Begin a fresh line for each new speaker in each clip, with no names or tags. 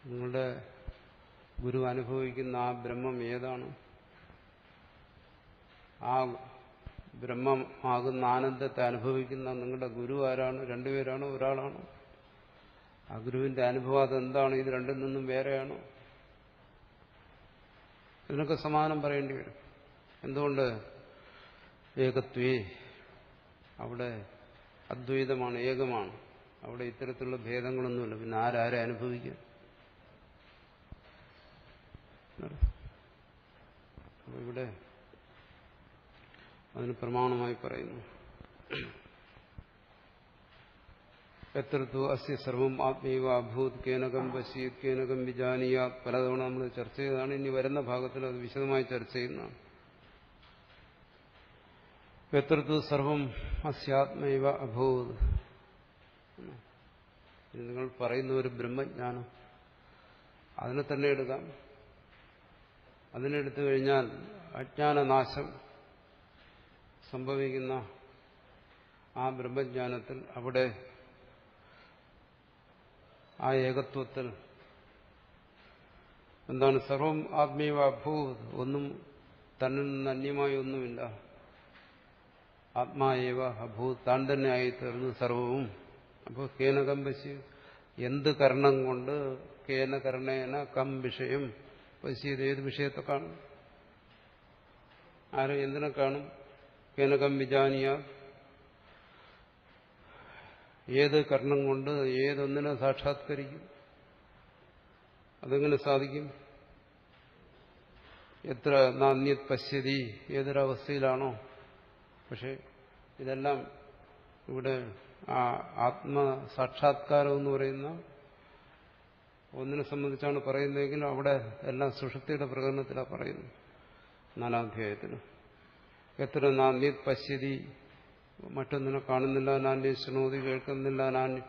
നിങ്ങളുടെ ഗുരു അനുഭവിക്കുന്ന ആ ബ്രഹ്മം ഏതാണ്? ആ ബ്രഹ്മമാകുന്ന ആനന്ദത്തെ അനുഭവിക്കുന്ന നിങ്ങളുടെ ഗുരു ആരാണ്? രണ്ടുപേരാണോ, ഒരാളാണോ? ആ ഗുരുവിന്റെ അനുഭവം അതെന്താണ്? ഇത് രണ്ടിൽ നിന്നും വേറെയാണോ? ഇതിനൊക്കെ സമാധാനം പറയേണ്ടി വരും. എന്തുകൊണ്ട്? ഏകത്വേ, അവിടെ അദ്വൈതമാണ്, ഏകമാണ്. അവിടെ ഇത്തരത്തിലുള്ള ഭേദങ്ങളൊന്നുമില്ല. പിന്നെ ആരാരെ അനുഭവിക്കും? ഇവിടെ അതിന് പ്രമാണമായി പറയുന്നു. എത്രത്തു അസ്യ സർവം ആത്മീവ അഭൂത് കേനകം പശ്യത് കേനകം വിജാനീയാത്. പലതവണ നമ്മൾ ചർച്ച ചെയ്തതാണ്. ഇനി വരുന്ന ഭാഗത്തിൽ അത് വിശദമായി ചർച്ച ചെയ്യുന്നതാണ്. എത്രത്തു സർവം അസ്യാത്മൈവ അഭൂത്. നിങ്ങൾ പറയുന്ന ഒരു ബ്രഹ്മജ്ഞാനം, അതിനെ തന്നെ എടുക്കാം. അതിനെടുത്തു കഴിഞ്ഞാൽ അജ്ഞാനനാശം സംഭവിക്കുന്ന ആ ബ്രഹ്മജ്ഞാനത്തിൽ, അവിടെ ആ ഏകത്വത്തിൽ എന്താണ്? സർവം ആത്മീവ അഭൂത്. ഒന്നും തന്നിൽ നിന്ന് അന്യമായി ഒന്നുമില്ല. ആത്മാവ അഭൂത്, താൻ തന്നെ ആയിത്തീർന്നു സർവവും. അപ്പോൾ കേനകം പശ്യ, എന്ത് കർണം കൊണ്ട്? കേന കർണേന കം വിഷയം പശ്യത്, ഏത് വിഷയത്തെ കാണും? ആരും എന്തിനെ കാണും? കേനകം വിജാനിയ, ഏത് കർണം കൊണ്ട് ഏതൊന്നിനെ സാക്ഷാത്കരിക്കും? അതെങ്ങനെ സാധിക്കും? എത്ര നാന്യത് പശ്യതി, ഏതൊരവസ്ഥയിലാണോ? പക്ഷെ ഇതെല്ലാം ഇവിടെ ആ ആത്മസാക്ഷാത്കാരം എന്ന് പറയുന്ന ഒന്നിനെ സംബന്ധിച്ചാണ് പറയുന്നതെങ്കിൽ അവിടെ എല്ലാം സുഷുപ്തിയുടെ പ്രകടനത്തിലാണ് പറയുന്നത്. 4-ാം അധ്യായത്തിൽ എത്ര നാന്യത് പശ്യതി, മറ്റൊന്നിനെ കാണുന്നില്ല. നാന്യ ശൃണോതി, കേൾക്കുന്നില്ല. നാന്യ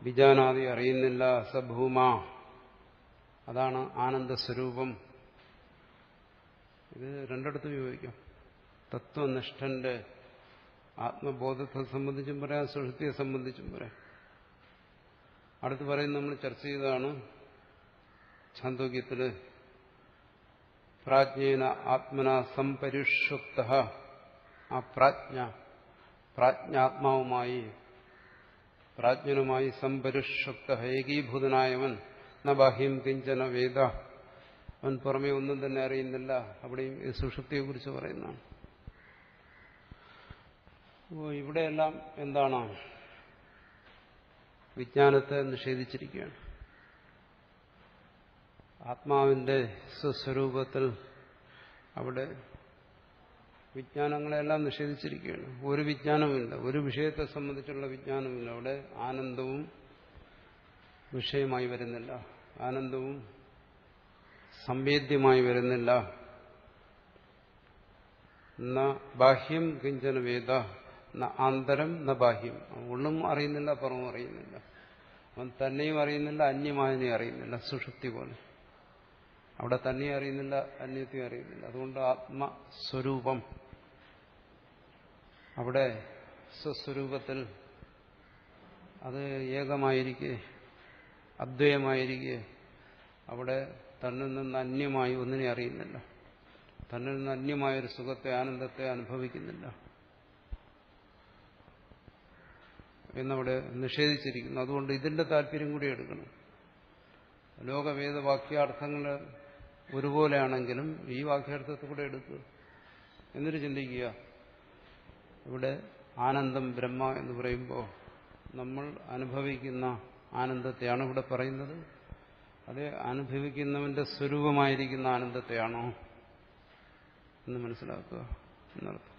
വിജാനാദി, അറിയുന്നില്ല. സഭൂമ, അതാണ് ആനന്ദസ്വരൂപം. ഇത് രണ്ടിടത്തും ഉപയോഗിക്കാം. തത്വനിഷ്ഠന്റെ ആത്മബോധത്തെ സംബന്ധിച്ചും പറയാം, സുഷുപ്തിയെ സംബന്ധിച്ചും പറയാം. അടുത്ത് പറയുന്നത് നമ്മൾ ചർച്ച ചെയ്തതാണ് ഛാന്തോക്യത്തില്. പ്രാജ്ഞേന ആത്മന സംപരിഷുപ്ത, ആ പ്രാജ്ഞാത്മാവുമായി, പ്രാജ്ഞനുമായി സംപരിഷുപ്ത, ഏകീഭൂതനായവൻ. ന ബാഹ്യം കിഞ്ചന വേദ, അവൻ പുറമേ ഒന്നും തന്നെ അറിയുന്നില്ല. അവിടെയും ഈ സുഷുപ്തിയെക്കുറിച്ച് പറയുന്നതാണ്. അപ്പോൾ ഇവിടെയെല്ലാം എന്താണ്? വിജ്ഞാനത്തെ നിഷേധിച്ചിരിക്കുകയാണ്. ആത്മാവിന്റെ സ്വസ്വരൂപത്തിൽ അവിടെ വിജ്ഞാനങ്ങളെല്ലാം നിഷേധിച്ചിരിക്കുകയാണ്. ഒരു വിജ്ഞാനവുമില്ല, ഒരു വിഷയത്തെ സംബന്ധിച്ചുള്ള വിജ്ഞാനമില്ല. അവിടെ ആനന്ദവും വിഷയമായി വരുന്നില്ല, ആനന്ദവും സംവേദ്യമായി വരുന്നില്ല. ന ബാഹ്യം കിഞ്ചന വേദ, ന ആന്തരം ന ബാഹ്യം. ഉള്ളും അറിയുന്നില്ല, പുറവും അറിയുന്നില്ല. അവൻ തന്നെയും അറിയുന്നില്ല, അന്യമായതിനെ അറിയുന്നില്ല. സുഷുപ്തി പോലെ അവിടെ തന്നെ അറിയുന്നില്ല, അന്യത്തെയും അറിയുന്നില്ല. അതുകൊണ്ട് ആത്മസ്വരൂപം അവിടെ സ്വസ്വരൂപത്തിൽ അത് ഏകമായിരിക്കെ, അദ്വയമായിരിക്കെ, അവിടെ തന്നിൽ നിന്ന് അന്യമായി ഒന്നിനെ അറിയുന്നില്ല. തന്നിൽ നിന്ന് അന്യമായൊരു സുഖത്തെ, ആനന്ദത്തെ അനുഭവിക്കുന്നില്ല എന്നവിടെ നിഷേധിച്ചിരിക്കുന്നു. അതുകൊണ്ട് ഇതിന്റെ താല്പര്യം കൂടി എടുക്കണം. ലോകവേദ വാക്യാർത്ഥങ്ങൾ ഒരുപോലെയാണെങ്കിലും ഈ വാക്യാർത്ഥത്തെ കൂടെ എടുക്കുക. എന്നിട്ട് ചിന്തിക്കുക, ഇവിടെ ആനന്ദം ബ്രഹ്മ എന്ന് പറയുമ്പോൾ നമ്മൾ അനുഭവിക്കുന്ന ആനന്ദത്തെയാണ് ഇവിടെ പറയുന്നത്. അത് അനുഭവിക്കുന്നവന്റെ സ്വരൂപമായിരിക്കുന്ന ആനന്ദത്തെയാണോ എന്ന് മനസ്സിലാക്കുക എന്നർത്ഥം.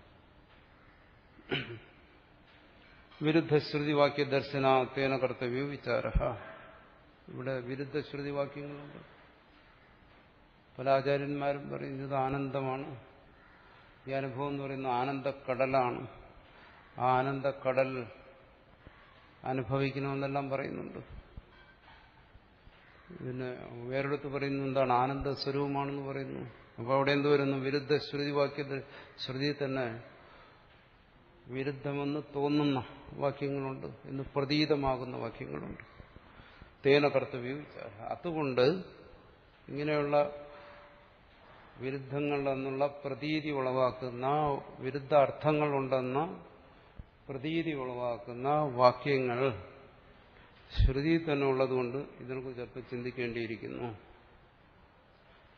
വിരുദ്ധശ്രുതിവാക്യ ദർശന തേന കർത്തവ്യോ വിചാര. ഇവിടെ വിരുദ്ധശ്രുതിവാക്യങ്ങളുണ്ട്. പല ആചാര്യന്മാരും പറയുന്നത് ആനന്ദമാണ്. ഈ അനുഭവം എന്ന് പറയുന്ന ആനന്ദക്കടലാണ്. ആ ആനന്ദക്കടൽ അനുഭവിക്കണമെന്നെല്ലാം പറയുന്നുണ്ട്. പിന്നെ വേറെടുത്ത് പറയുന്നത് എന്താണ്? ആനന്ദ സ്വരൂപമാണെന്ന് പറയുന്നു. അപ്പോൾ അവിടെ എന്ത് വരുന്നു? വിരുദ്ധ ശ്രുതിവാക്യത്തിൽ ശ്രുതിയിൽ തന്നെ വിരുദ്ധമെന്ന് തോന്നുന്ന വാക്യങ്ങളുണ്ട്, എന്ന് പ്രതീതമാകുന്ന വാക്യങ്ങളുണ്ട്. തേന കർത്തവ്യം വിചാര. അതുകൊണ്ട് ഇങ്ങനെയുള്ള വിരുദ്ധങ്ങളെന്നുള്ള പ്രതീതി ഉളവാക്കുന്ന, വിരുദ്ധ അർത്ഥങ്ങളുണ്ടെന്ന പ്രതീതി ഉളവാക്കുന്ന വാക്യങ്ങൾ ശ്രുതി തന്നെ ഉള്ളതുകൊണ്ട് ഇതിനെക്കുറിച്ച് ചിലപ്പോൾ ചിന്തിക്കേണ്ടിയിരിക്കുന്നു.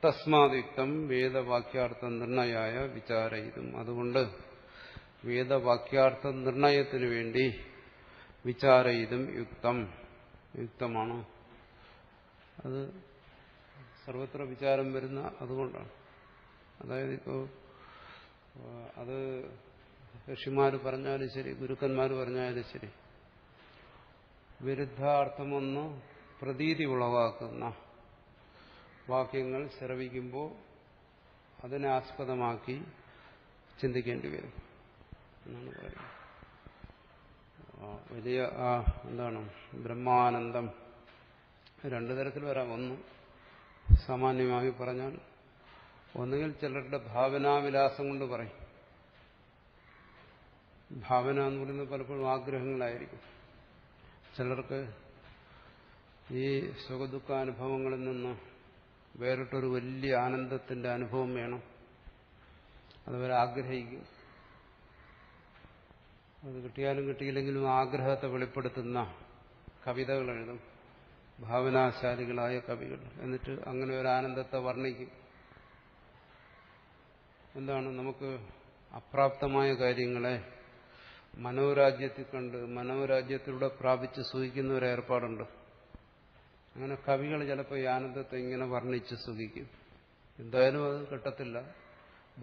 തസ്മാദിക്തം വേദവാക്യാർത്ഥ നിർണയായ വിചാരയിതും. അതുകൊണ്ട് വേദവാക്യാർത്ഥ നിർണയത്തിനു വേണ്ടി വിചാരയിതും യുക്തമാണ്. അത് സർവത്ര വിചാരം വരുന്ന അതുകൊണ്ടാണ്. അതായത് ഇപ്പോൾ അത് ഋഷിമാർ പറഞ്ഞാലും ശരി, ഗുരുക്കന്മാർ പറഞ്ഞാലും ശരി, വിരുദ്ധാർത്ഥമൊന്ന് പ്രതീതി ഉളവാക്കുന്ന വാക്യങ്ങൾ ശ്രവിക്കുമ്പോൾ അതിനെ ആസ്പദമാക്കി ചിന്തിക്കേണ്ടി വരും എന്നാണ് പറയുന്നത്. വലിയ എന്താണ് ബ്രഹ്മാനന്ദം രണ്ടു തരത്തിൽ വരാം. ഒന്ന് സാമാന്യമായി പറഞ്ഞാൽ ഒന്നുകിൽ ചിലരുടെ ഭാവനാവിലാസം കൊണ്ട് പറയും. ഭാവന എന്ന് പറയുന്നത് പലപ്പോഴും ആഗ്രഹങ്ങളായിരിക്കും. ചിലർക്ക് ഈ സുഖദുഃഖാനുഭവങ്ങളിൽ നിന്ന് വേറിട്ടൊരു വലിയ ആനന്ദത്തിന്റെ അനുഭവം വേണം. അതുവരെ ആഗ്രഹിക്കും. അത് കിട്ടിയാലും കിട്ടിയില്ലെങ്കിലും ആഗ്രഹത്തെ വെളിപ്പെടുത്തുന്ന കവിതകൾ എഴുതും ഭാവനാശാലികളായ കവികൾ. എന്നിട്ട് അങ്ങനെ ഒരു ആനന്ദത്തെ വർണ്ണിക്കും. എന്താണ്, നമുക്ക് അപ്രാപ്തമായ കാര്യങ്ങളെ മനോരാജ്യത്തിൽ കണ്ട് മനോരാജ്യത്തിലൂടെ പ്രാപിച്ച് സുഖിക്കുന്ന ഒരു ഏർപ്പാടുണ്ട്. അങ്ങനെ കവികൾ ചിലപ്പോൾ ഈ ആനന്ദത്തെ ഇങ്ങനെ വർണ്ണിച്ച് സുഖിക്കും. എന്തായാലും അത് കിട്ടത്തില്ല,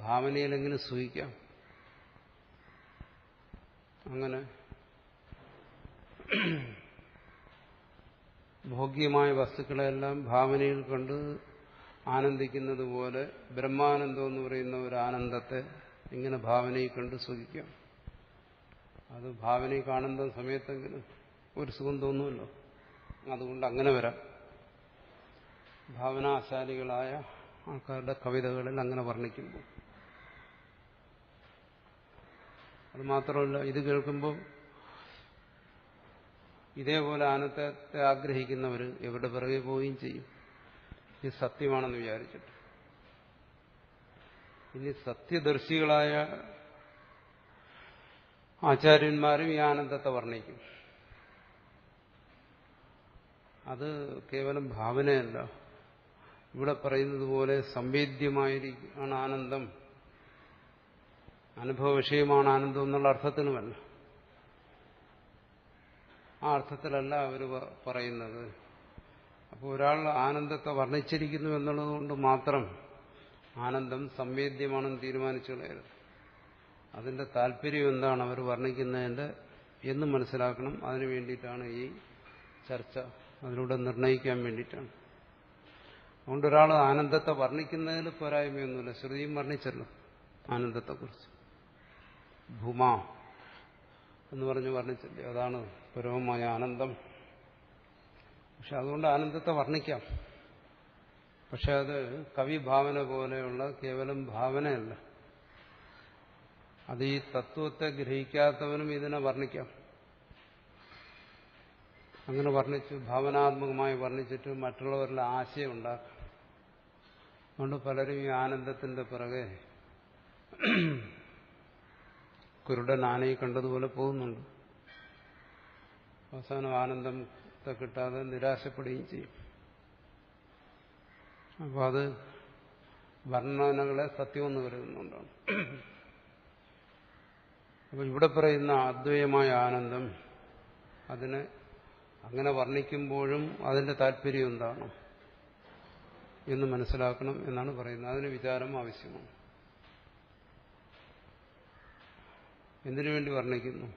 ഭാവനയിലെങ്കിലും സുഖിക്കാം. അങ്ങനെ ഭോഗ്യമായ വസ്തുക്കളെല്ലാം ഭാവനയിൽ കണ്ട് ആനന്ദിക്കുന്നത് പോലെ ബ്രഹ്മാനന്ദം എന്ന് പറയുന്ന ഒരു ആനന്ദത്തെ ഇങ്ങനെ ഭാവനയിൽ കണ്ട് സുഖിക്കാം. അത് ഭാവനയിൽ കാണുന്ന സമയത്തെങ്കിലും ഒരു സുഖം തോന്നുമല്ലോ. അതുകൊണ്ട് അങ്ങനെ വരാം. ഭാവനാശാലികളായ ആൾക്കാരുടെ കവിതകളിൽ അങ്ങനെ വർണ്ണിക്കുമ്പോൾ. അത് മാത്രമല്ല, ഇത് കേൾക്കുമ്പോൾ ഇതേപോലെ ആനന്ദത്തെ ആഗ്രഹിക്കുന്നവർ എവിടെ പിറകെ പോവുകയും ചെയ്യും, ഇത് സത്യമാണെന്ന് വിചാരിച്ചിട്ട്. ഇനി സത്യദർശികളായ ആചാര്യന്മാരും ഈ ആനന്ദത്തെ വർണ്ണിക്കും. അത് കേവലം ഭാവനയല്ല. ഇവിടെ പറയുന്നത് പോലെ സംവേദ്യമായിരിക്കാണ് ആനന്ദം, അനുഭവ വിഷയമാണ് ആനന്ദം എന്നുള്ള അർത്ഥത്തിനുമല്ല. ആ അർത്ഥത്തിലല്ല അവർ പറയുന്നത്. അപ്പോൾ ഒരാൾ ആനന്ദത്തെ വർണ്ണിച്ചിരിക്കുന്നു എന്നുള്ളതുകൊണ്ട് മാത്രം ആനന്ദം സംവേദ്യമാണെന്ന് തീരുമാനിച്ചു കളയരുത്. അതിന്റെ താല്പര്യം എന്താണ് അവർ വർണ്ണിക്കുന്നതിന്റെ എന്ന് മനസ്സിലാക്കണം. അതിനു വേണ്ടിയിട്ടാണ് ഈ ചർച്ച, അതിലൂടെ നിർണയിക്കാൻ വേണ്ടിയിട്ടാണ്. അതുകൊണ്ട് ഒരാൾ ആനന്ദത്തെ വർണ്ണിക്കുന്നതിൽ പോരായ്മയൊന്നുമില്ല. ശ്രുതിയും വർണ്ണിച്ചല്ലോ ആനന്ദത്തെക്കുറിച്ച്. ഭൂമ എന്ന് പറഞ്ഞ് വർണ്ണിച്ചില്ലേ, അതാണ് പരമമായ ആനന്ദം. പക്ഷെ അതുകൊണ്ട് ആനന്ദത്തെ വർണ്ണിക്കാം. പക്ഷെ അത് കവിഭാവന പോലെയുള്ള കേവലം ഭാവനയല്ല. അത് ഈ തത്വത്തെ ഗ്രഹിക്കാത്തവനും ഇതിനെ വർണ്ണിക്കാം. അങ്ങനെ വർണ്ണിച്ച് ഭാവനാത്മകമായി വർണ്ണിച്ചിട്ട് മറ്റുള്ളവരിൽ ആശയം ഉണ്ടാക്കാം. അതുകൊണ്ട് പലരും ഈ ആനന്ദത്തിന്റെ പിറകെ കുരുടൻ ആനയെ കണ്ടതുപോലെ പോകുന്നുണ്ട്. അവസാനം ആനന്ദത്തെ കിട്ടാതെ നിരാശപ്പെടുകയും ചെയ്യും. അപ്പോൾ അത് വർണ്ണനകളെ സത്യമെന്ന് കരുതുന്നുണ്ടാണ്. അപ്പോൾ ഇവിടെ പറയുന്ന അദ്വൈതമായ ആനന്ദം, അതിനെ അങ്ങനെ വർണ്ണിക്കുമ്പോഴും അതിന്റെ താല്പര്യം എന്താണ് എന്ന് മനസ്സിലാക്കണം എന്നാണ് പറയുന്നത്. അതിന് വിചാരം ആവശ്യമാണ്. എന്തിനു വേണ്ടി വർണ്ണിക്കുന്നു,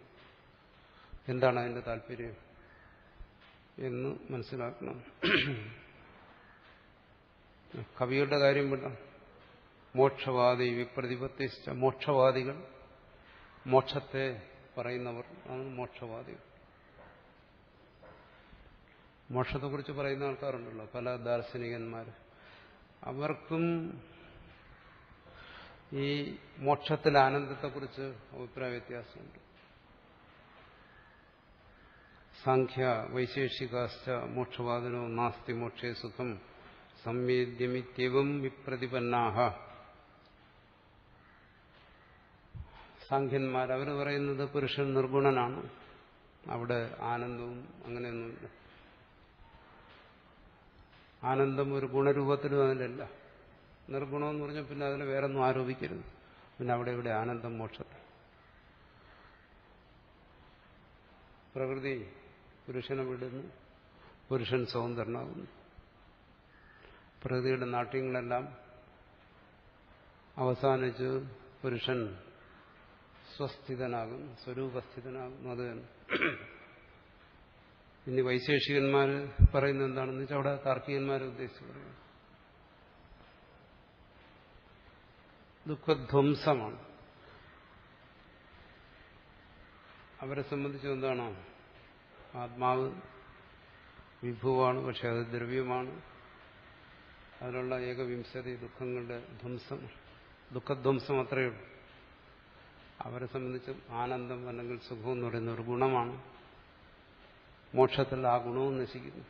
എന്താണ് അതിന്റെ താല്പര്യം എന്ന് മനസ്സിലാക്കണം. കവിയുടെ കാര്യം വിടാം. മോക്ഷവാദി വിപ്രതിപത്തിച്ച മോക്ഷവാദികൾ, മോക്ഷത്തെ പറയുന്നവർ ആണ് മോക്ഷവാദികൾ. മോക്ഷത്തെക്കുറിച്ച് പറയുന്ന ആൾക്കാരുണ്ടല്ലോ, പല ദാർശനികന്മാർ. അവർക്കും ഈ മോക്ഷത്തിലെ ആനന്ദത്തെക്കുറിച്ച് അഭിപ്രായ വ്യത്യാസമുണ്ട്. സാഖ്യ വൈശേഷികാശ്ച മോക്ഷവാദിനോ നാസ്തി മോക്ഷേ സുഖം സംവേദ്യമിത്യവം വിപ്രതിപന്നാഹ. സാഖ്യന്മാർ അവർ പറയുന്നത് പുരുഷൻ നിർഗുണനാണ്, അവിടെ ആനന്ദവും അങ്ങനെയൊന്നുമില്ല. ആനന്ദം ഒരു ഗുണരൂപത്തിലും അതിലല്ല. നിർഗുണമെന്ന് പറഞ്ഞാൽ പിന്നെ അതിൽ വേറൊന്നും ആരോപിക്കരുത്. പിന്നെ അവിടെ ഇവിടെ ആനന്ദം മോക്ഷത്തിൽ. പ്രകൃതി പുരുഷനെ വിടുന്നു, പുരുഷൻ സ്വതന്ത്രനാകുന്നു. പ്രകൃതിയുടെ നാട്യങ്ങളെല്ലാം അവസാനിച്ച് പുരുഷൻ സ്വസ്ഥിതനാകുന്നു, സ്വരൂപസ്ഥിതനാകുന്നു. അത് തന്നെ. ഇനി വൈശേഷികന്മാർ പറയുന്നത് എന്താണെന്ന് വെച്ചാൽ അവിടെ താർക്കികന്മാരെ ഉദ്ദേശിച്ച് പറയുന്നത് ദുഃഖധ്വംസമാണ്. അവരെ സംബന്ധിച്ച് എന്താണോ ആത്മാവ് വിഭുവാണ്, പക്ഷെ അത് ദ്രവ്യമാണ്. അതിലുള്ള ഏകവിംശതി ദുഃഖങ്ങളുടെ ധ്വംസം, ദുഃഖധ്വംസം അത്രയേ ഉള്ളൂ. അവരെ സംബന്ധിച്ച് ആനന്ദം അല്ലെങ്കിൽ സുഖം എന്ന് പറയുന്ന ഒരു ഗുണമാണ്. മോക്ഷത്തിൽ ആ ഗുണവും നശിക്കുന്നു.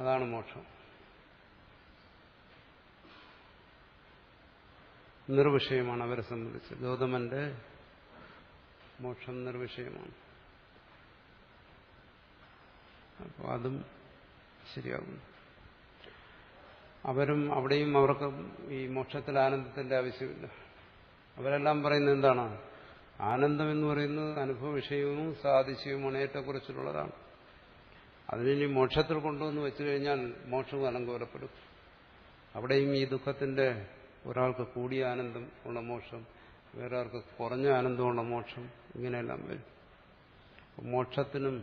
അതാണ് മോക്ഷം. നിർവിഷയമാണ് അവരെ സംബന്ധിച്ച്. ഗൗതമന്റെ മോക്ഷം നിർവിഷയമാണ്. അപ്പോൾ അതും ശരിയാകുന്നു. അവരും അവിടെയും അവർക്ക് ഈ മോക്ഷത്തിൽ ആനന്ദത്തിന്റെ ആവശ്യമില്ല. അവരെല്ലാം പറയുന്നത് എന്താണ്? ആനന്ദം എന്ന് പറയുന്നത് അനുഭവ വിഷയവും സാധിച്ചയുമാണ്, ഏറ്റക്കുറച്ചിലുള്ളതാണ്. അതിനി മോക്ഷത്തിൽ കൊണ്ടുവന്ന് വെച്ചു കഴിഞ്ഞാൽ മോക്ഷവും അലങ്കോലപ്പെടും. അവിടെയും ഈ ദുഃഖത്തിന്റെ ഒരാൾക്ക് കൂടിയ ആനന്ദം ഉള്ള മോക്ഷം, വേറെ ആൾക്ക് കുറഞ്ഞ ആനന്ദമുള്ള മോക്ഷം, ഇങ്ങനെയെല്ലാം വരും. മോക്ഷത്തിനും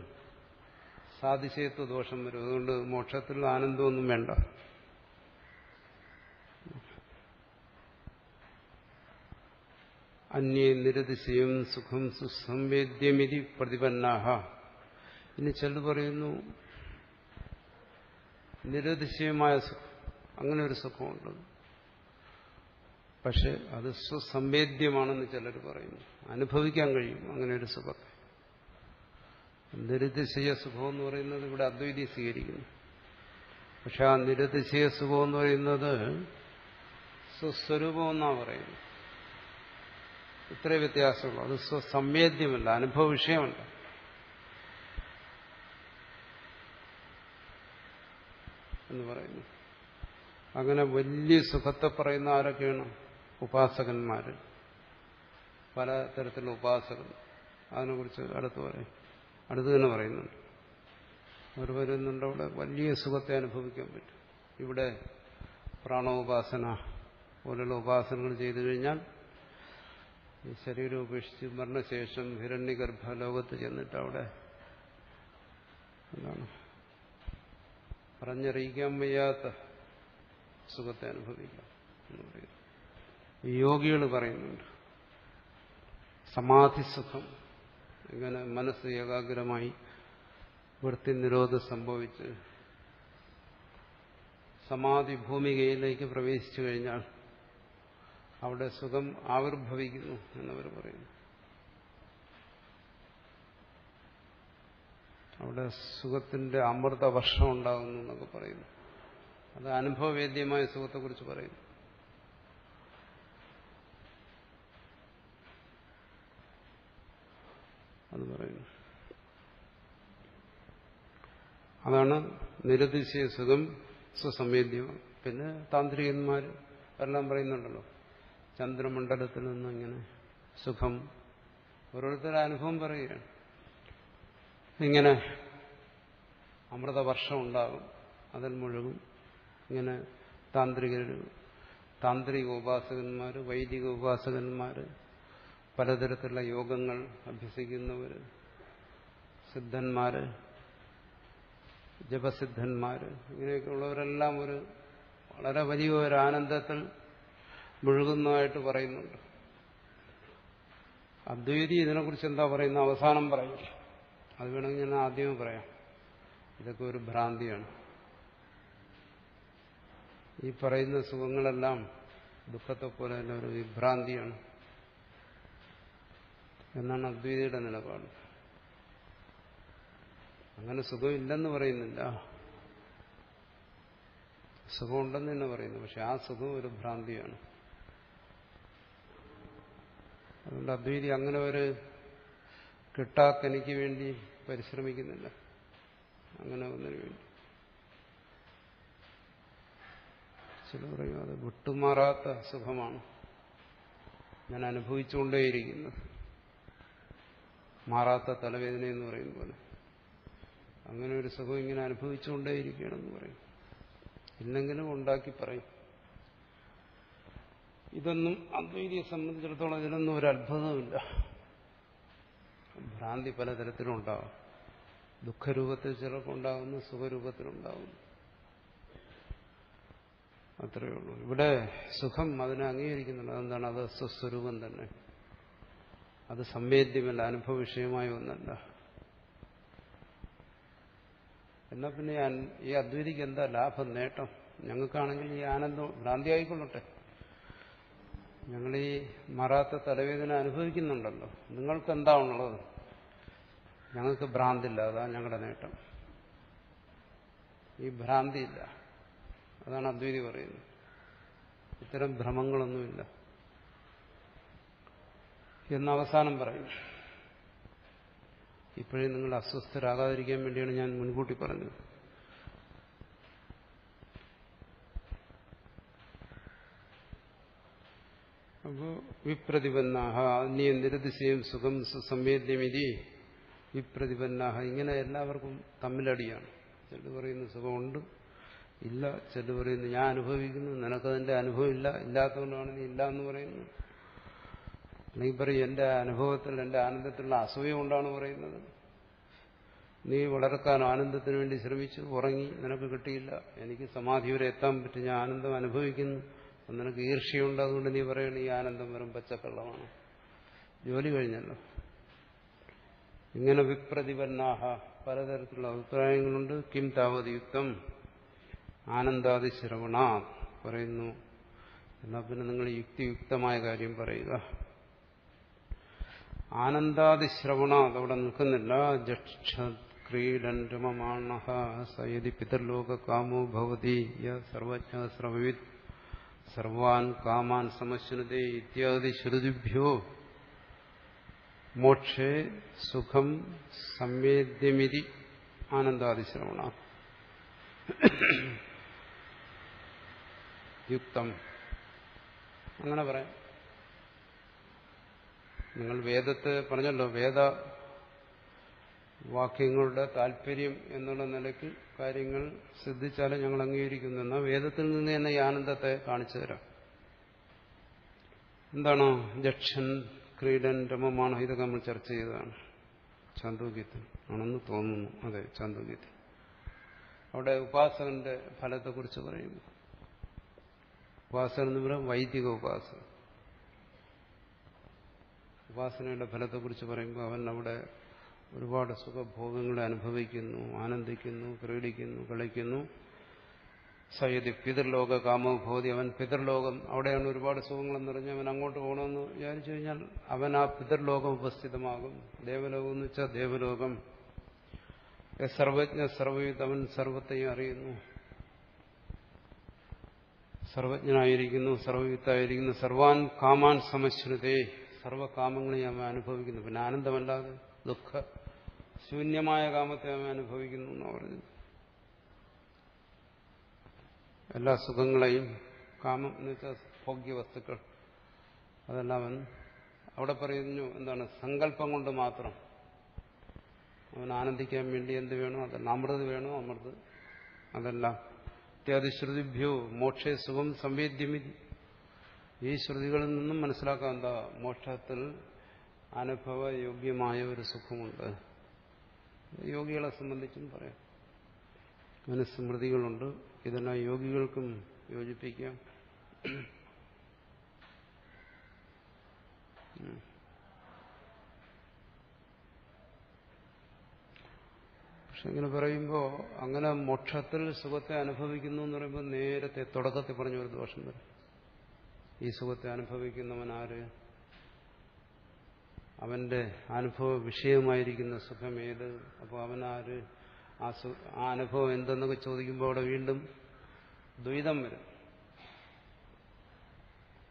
സാതിശയത്വ ദോഷം വരും. അതുകൊണ്ട് മോക്ഷത്തിൽ ആനന്ദമൊന്നും വേണ്ട. അന്യേ നിരതിശയം സുഖം സുസംവേദ്യമിതി പ്രതിപന്നാഹ. ഇനി ചിലർ പറയുന്നു നിരതിശയമായ സുഖം, അങ്ങനെ ഒരു സുഖമുണ്ട്, പക്ഷെ അത് സ്വസംവേദ്യമാണെന്ന് ചിലർ പറയുന്നു. അനുഭവിക്കാൻ കഴിയും അങ്ങനെ ഒരു സുഖത്തെ. നിരതിശയ സുഖം എന്ന് പറയുന്നത് ഇവിടെ അദ്വൈതി സ്വീകരിക്കുന്നു. പക്ഷെ ആ നിരതിശയ സുഖം എന്ന് പറയുന്നത് സ്വസ്വരൂപം എന്നാണ് പറയുന്നത്. ഇത്രേ വ്യത്യാസമുള്ളൂ. അത് സ്വസംവേദ്യമല്ല, അനുഭവ വിഷയമല്ല. എന്ന് പറയുന്നു. അങ്ങനെ വലിയ സുഖത്തെ പറയുന്ന ആരൊക്കെയാണ്? ഉപാസകന്മാര്, പല തരത്തിലുള്ള ഉപാസകർ. അതിനെക്കുറിച്ച് അടുത്ത് തന്നെ പറയുന്നുണ്ട്. അവർ വരുന്നുണ്ട് അവിടെ വലിയ സുഖത്തെ അനുഭവിക്കാൻ പറ്റും. ഇവിടെ പ്രാണോപാസന പോലുള്ള ഉപാസനകൾ ചെയ്തു കഴിഞ്ഞാൽ ഈ ശരീരം ഉപേക്ഷിച്ച് മരണശേഷം ഹിരണ്യഗർഭ ലോകത്ത് ചെന്നിട്ട് അവിടെ എന്താണ് പറഞ്ഞറിയിക്കാൻ വയ്യാത്ത സുഖത്തെ അനുഭവിക്കാം എന്ന് പറയുന്നു. യോഗികൾ പറയുന്നുണ്ട് സമാധിസുഖം. ഇങ്ങനെ മനസ്സ് ഏകാഗ്രമായി വൃത്തി നിരോധം സംഭവിച്ച് സമാധി ഭൂമികയിലേക്ക് പ്രവേശിച്ചു കഴിഞ്ഞാൽ അവിടെ സുഖം ആവിർഭവിക്കുന്നു എന്നവർ പറയുന്നു. അവിടെ സുഖത്തിന്റെ അമൃതവർഷം ഉണ്ടാകുന്നു എന്നൊക്കെ പറയുന്നു. അത് അനുഭവവേദ്യമായ സുഖത്തെക്കുറിച്ച് പറയുന്നു. അത് പറയുന്നു. അതാണ് നിരതിശയ സുഖം സ്വസംവേദ്യം. പിന്നെ താന്ത്രികന്മാർ എല്ലാം പറയുന്നുണ്ടല്ലോ, ചന്ദ്രമണ്ഡലത്തിൽ നിന്ന് ഇങ്ങനെ സുഖം ഓരോരുത്തരുടെ അനുഭവം പറയുകയാണ്. ഇങ്ങനെ അമൃതവർഷം ഉണ്ടാകും, അതിൽ മുഴുകും. ഇങ്ങനെ താന്ത്രിക ഉപാസകന്മാർ, വൈദിക ഉപാസകന്മാർ, പലതരത്തിലുള്ള യോഗങ്ങൾ അഭ്യസിക്കുന്നവർ, സിദ്ധന്മാർ, ജപസിദ്ധന്മാർ, ഇങ്ങനെയൊക്കെ ഉള്ളവരെല്ലാം ഒരു വളരെ വലിയ ഒരു ആനന്ദത്തിൽ മുഴുകുന്നതായിട്ട് പറയുന്നുണ്ട്. അദ്വൈതി ഇതിനെക്കുറിച്ച് എന്താ പറയുന്ന അവസാനം പറയും. അത് വേണമെങ്കിൽ ഞാൻ ആദ്യമേ പറയാം. ഇതൊക്കെ ഒരു ഭ്രാന്തിയാണ്. ഈ പറയുന്ന സുഖങ്ങളെല്ലാം ദുഃഖത്തെ പോലെ തന്നെ ഒരു വിഭ്രാന്തിയാണ് എന്നാണ് അദ്വൈതിയുടെ നിലപാട്. അങ്ങനെ സുഖം ഇല്ലെന്ന് പറയുന്നില്ല, സുഖമുണ്ടെന്ന് തന്നെ പറയുന്നു. പക്ഷെ ആ സുഖം ഒരു ഭ്രാന്തിയാണ്. അതുകൊണ്ട് അദ്വൈതി അങ്ങനെ ഒരു കിട്ടാക്കനിക്ക് വേണ്ടി പരിശ്രമിക്കുന്നില്ല, അങ്ങനെ ഒന്നിനു വേണ്ടി. ചില പറയും അത് വിട്ടുമാറാത്ത സുഖമാണ് ഞാൻ അനുഭവിച്ചുകൊണ്ടേയിരിക്കുന്നത്, മാറാത്ത തലവേദന എന്ന് പറയുന്ന പോലെ. അങ്ങനെ ഒരു സുഖം ഇങ്ങനെ അനുഭവിച്ചുകൊണ്ടേയിരിക്കുകയാണെന്ന് പറയും. ഇല്ലെങ്കിലും ഉണ്ടാക്കി പറയും. ഇതൊന്നും അദ്വൈതിയെ സംബന്ധിച്ചിടത്തോളം ഇതിനൊന്നും ഒരു അത്ഭുതമില്ല. ഭ്രാന്തി പലതരത്തിലും ഉണ്ടാവും. ദുഃഖരൂപത്തിൽ ചിലപ്പോൾ ഉണ്ടാകുന്നു, സുഖരൂപത്തിലുണ്ടാകുന്നു. അത്രയേ ഉള്ളൂ. ഇവിടെ സുഖം അതിനെ അംഗീകരിക്കുന്നുണ്ട്. അതെന്താണ്? അത് സ്വസ്വരൂപം തന്നെ, അത് സംവേദ്യമല്ല, അനുഭവ വിഷയമായ ഒന്നല്ല. എന്നാ പിന്നെ ഈ അദ്വൈതിക്ക് എന്താ ലാഭം, നേട്ടം? ഞങ്ങൾക്കാണെങ്കിൽ ഈ ആനന്ദം ഭ്രാന്തി ആയിക്കൊള്ളട്ടെ, ഞങ്ങൾ ഈ മാറാത്ത തലവേദന അനുഭവിക്കുന്നുണ്ടല്ലോ, നിങ്ങൾക്ക് എന്താ ഉള്ളത്? ഞങ്ങൾക്ക് ഭ്രാന്തില്ല, അതാണ് ഞങ്ങളുടെ നേട്ടം. ഈ ഭ്രാന്തിയില്ല, അതാണ് അദ്വൈതി പറയുന്നത്. ഇത്തരം ഭ്രമങ്ങളൊന്നുമില്ല എന്ന് അവസാനം പറയും. ഇപ്പോഴേ നിങ്ങൾ അസ്വസ്ഥരാകാതിരിക്കാൻ വേണ്ടിയാണ് ഞാൻ മുൻകൂട്ടി പറഞ്ഞത്. അപ്പോ വിപ്രതിപന്നാഹ അന്യ നിരതിശയം സുഖം സുസംവേദ്യമിതി വിപ്രതിപന്നാഹ, ഇങ്ങനെ എല്ലാവർക്കും തമ്മിലടിയാണ്. ചിലർ പറയുന്നു സുഖമുണ്ട്, ഇല്ല. ചിലർ പറയുന്നു ഞാൻ അനുഭവിക്കുന്നു, നിനക്കതിന്റെ അനുഭവം ഇല്ല, ഇല്ലാത്തതുകൊണ്ടാണ് നീ ഇല്ല എന്ന് പറയുന്നു. അല്ലെങ്കിൽ പറയും എന്റെ അനുഭവത്തിൽ, എന്റെ ആനന്ദത്തിലുള്ള അസൂയ കൊണ്ടാണ് പറയുന്നത്. നീ വളർക്കാനോ ആനന്ദത്തിന് വേണ്ടി ശ്രമിച്ചു, ഉറങ്ങി, നിനക്ക് കിട്ടിയില്ല. എനിക്ക് സമാധി വരെ എത്താൻ പറ്റും, ഞാൻ ആനന്ദം അനുഭവിക്കുന്നു. നിനക്ക് ഈർഷ്യയുണ്ട്, അതുകൊണ്ട് നീ പറയണ ഈ ആനന്ദം വെറും പച്ചക്കള്ളമാണ്. ജോലി കഴിഞ്ഞല്ലോ. ഇങ്ങനെ വിപ്രതിപന്നാഹ, പലതരത്തിലുള്ള അഭിപ്രായങ്ങളുണ്ട്. കിം താവത് യുക്തം ആനന്ദാദി ശ്രവണ പറയുന്നു. എന്നാൽ പിന്നെ നിങ്ങൾ യുക്തിയുക്തമായ കാര്യം പറയുക. ആനന്ദാദി ശ്രവണ അതവിടെ നിൽക്കുന്നില്ല. ജക്ഷക്രീഡൻ രമമാണഃ സയതി പിതർലോക കാമോ ഭവതി യ സർവജ്ഞ സർവവിദ് സർവാൻ കാമാൻ സമശ്നുതേ ഇത്യാദി ശ്രുതിഭ്യോ മോക്ഷേ സുഖം സംവേദ്യമിതി ആനന്ദാദി ശ്രവണ യുക്തം. അങ്ങനെ പറയാം. നിങ്ങൾ വേദത്തെ പറഞ്ഞല്ലോ, വേദ വാക്യങ്ങളുടെ താല്പര്യം എന്നുള്ള നിലയ്ക്ക് കാര്യങ്ങൾ സിദ്ധിച്ചാലും ഞങ്ങൾ അംഗീകരിക്കുന്നു. എന്നാൽ വേദത്തിൽ നിന്ന് തന്നെ ഈ ആനന്ദത്തെ കാണിച്ചു തരാം. എന്താണ്? ജക്ഷൻ ക്രീഡൻ രമമാണ്, ഇതൊക്കെ നമ്മൾ ചർച്ച ചെയ്തതാണ് ചാന്തോക്യത്തിൽ ആണെന്ന് തോന്നുന്നു. അതെ, ചാന്തോക്യത്തിൽ. അവിടെ ഉപാസകന്റെ ഫലത്തെക്കുറിച്ച് പറയുന്നു. ഉപാസകൻ എന്ന് പറയുമ്പോൾ വൈദിക ഉപാസന. ഉപാസനയുടെ ഫലത്തെക്കുറിച്ച് പറയുമ്പോൾ അവൻ അവിടെ ഒരുപാട് സുഖഭോഗങ്ങളെ അനുഭവിക്കുന്നു, ആനന്ദിക്കുന്നു, ക്രീഡിക്കുന്നു, കളിക്കുന്നു. സയതി പിതൃലോക കാമോ ഭവതി, അവൻ പിതൃലോകം, അവിടെയാണ് ഒരുപാട് സുഖങ്ങളെന്ന് പറഞ്ഞ് അവൻ അങ്ങോട്ട് പോകണമെന്ന് വിചാരിച്ചു കഴിഞ്ഞാൽ അവൻ ആ പിതൃലോകം ഉപസ്ഥിതമാകും. ദേവലോകം എന്ന് വെച്ചാൽ ദേവലോകം. സർവജ്ഞ സർവവിദ്, അവൻ സർവത്തെയും അറിയുന്നു, സർവജ്ഞനായിരിക്കുന്നു, സർവവിത്തായിരിക്കുന്നു. സർവാൻ കാമാൻ സമശ്നുതേ, സർവകാമങ്ങളെയും അവൻ അനുഭവിക്കുന്നു. പിന്നെ ആനന്ദമല്ലാതെ ദുഃഖ ശൂന്യമായ കാമത്തെ അവൻ അനുഭവിക്കുന്നു എന്നാണ് പറഞ്ഞത്. എല്ലാ സുഖങ്ങളെയും, കാമം എന്ന് വെച്ചാൽ ഭോഗ്യവസ്തുക്കൾ, അതെല്ലാം അവൻ അവിടെ പറയുന്നു. എന്താണ്? സങ്കല്പം കൊണ്ട് മാത്രം അവൻ ആനന്ദിക്കാൻ വേണ്ടി എന്ത് വേണോ അതെല്ലാം, അമൃത് വേണോ അമൃത്, അതെല്ലാം. ഇത്യാദി ശ്രുതിഭ്യോ മോക്ഷേ സുഖം സംവേദ്യമിതി, ഈ ശ്രുതികളിൽ നിന്നും മനസ്സിലാക്കാം എന്താ, മോക്ഷത്തിൽ അനുഭവയോഗ്യമായ ഒരു സുഖമുണ്ട്. യോഗികളെ സംബന്ധിച്ചും പറയാം. അങ്ങനെ സ്മൃതികളുണ്ട്. ഇതെല്ലാം യോഗികൾക്കും യോജിപ്പിക്കാം. പക്ഷെ ഇങ്ങനെ പറയുമ്പോൾ അങ്ങനെ മോക്ഷത്തിൽ സുഖത്തെ അനുഭവിക്കുന്നു എന്ന് പറയുമ്പോൾ നേരത്തെ തുടക്കത്തിൽ പറഞ്ഞ ഒരു ദോഷം വരും. ഈ സുഖത്തെ അനുഭവിക്കുന്നവൻ ആര്? അവന്റെ അനുഭവ വിഷയമായിരിക്കുന്ന സുഖമേത്? അപ്പോൾ അവനാര്? ആ അനുഭവം എന്തെന്നൊക്കെ ചോദിക്കുമ്പോൾ അവിടെ വീണ്ടും ദ്വൈതം വരും.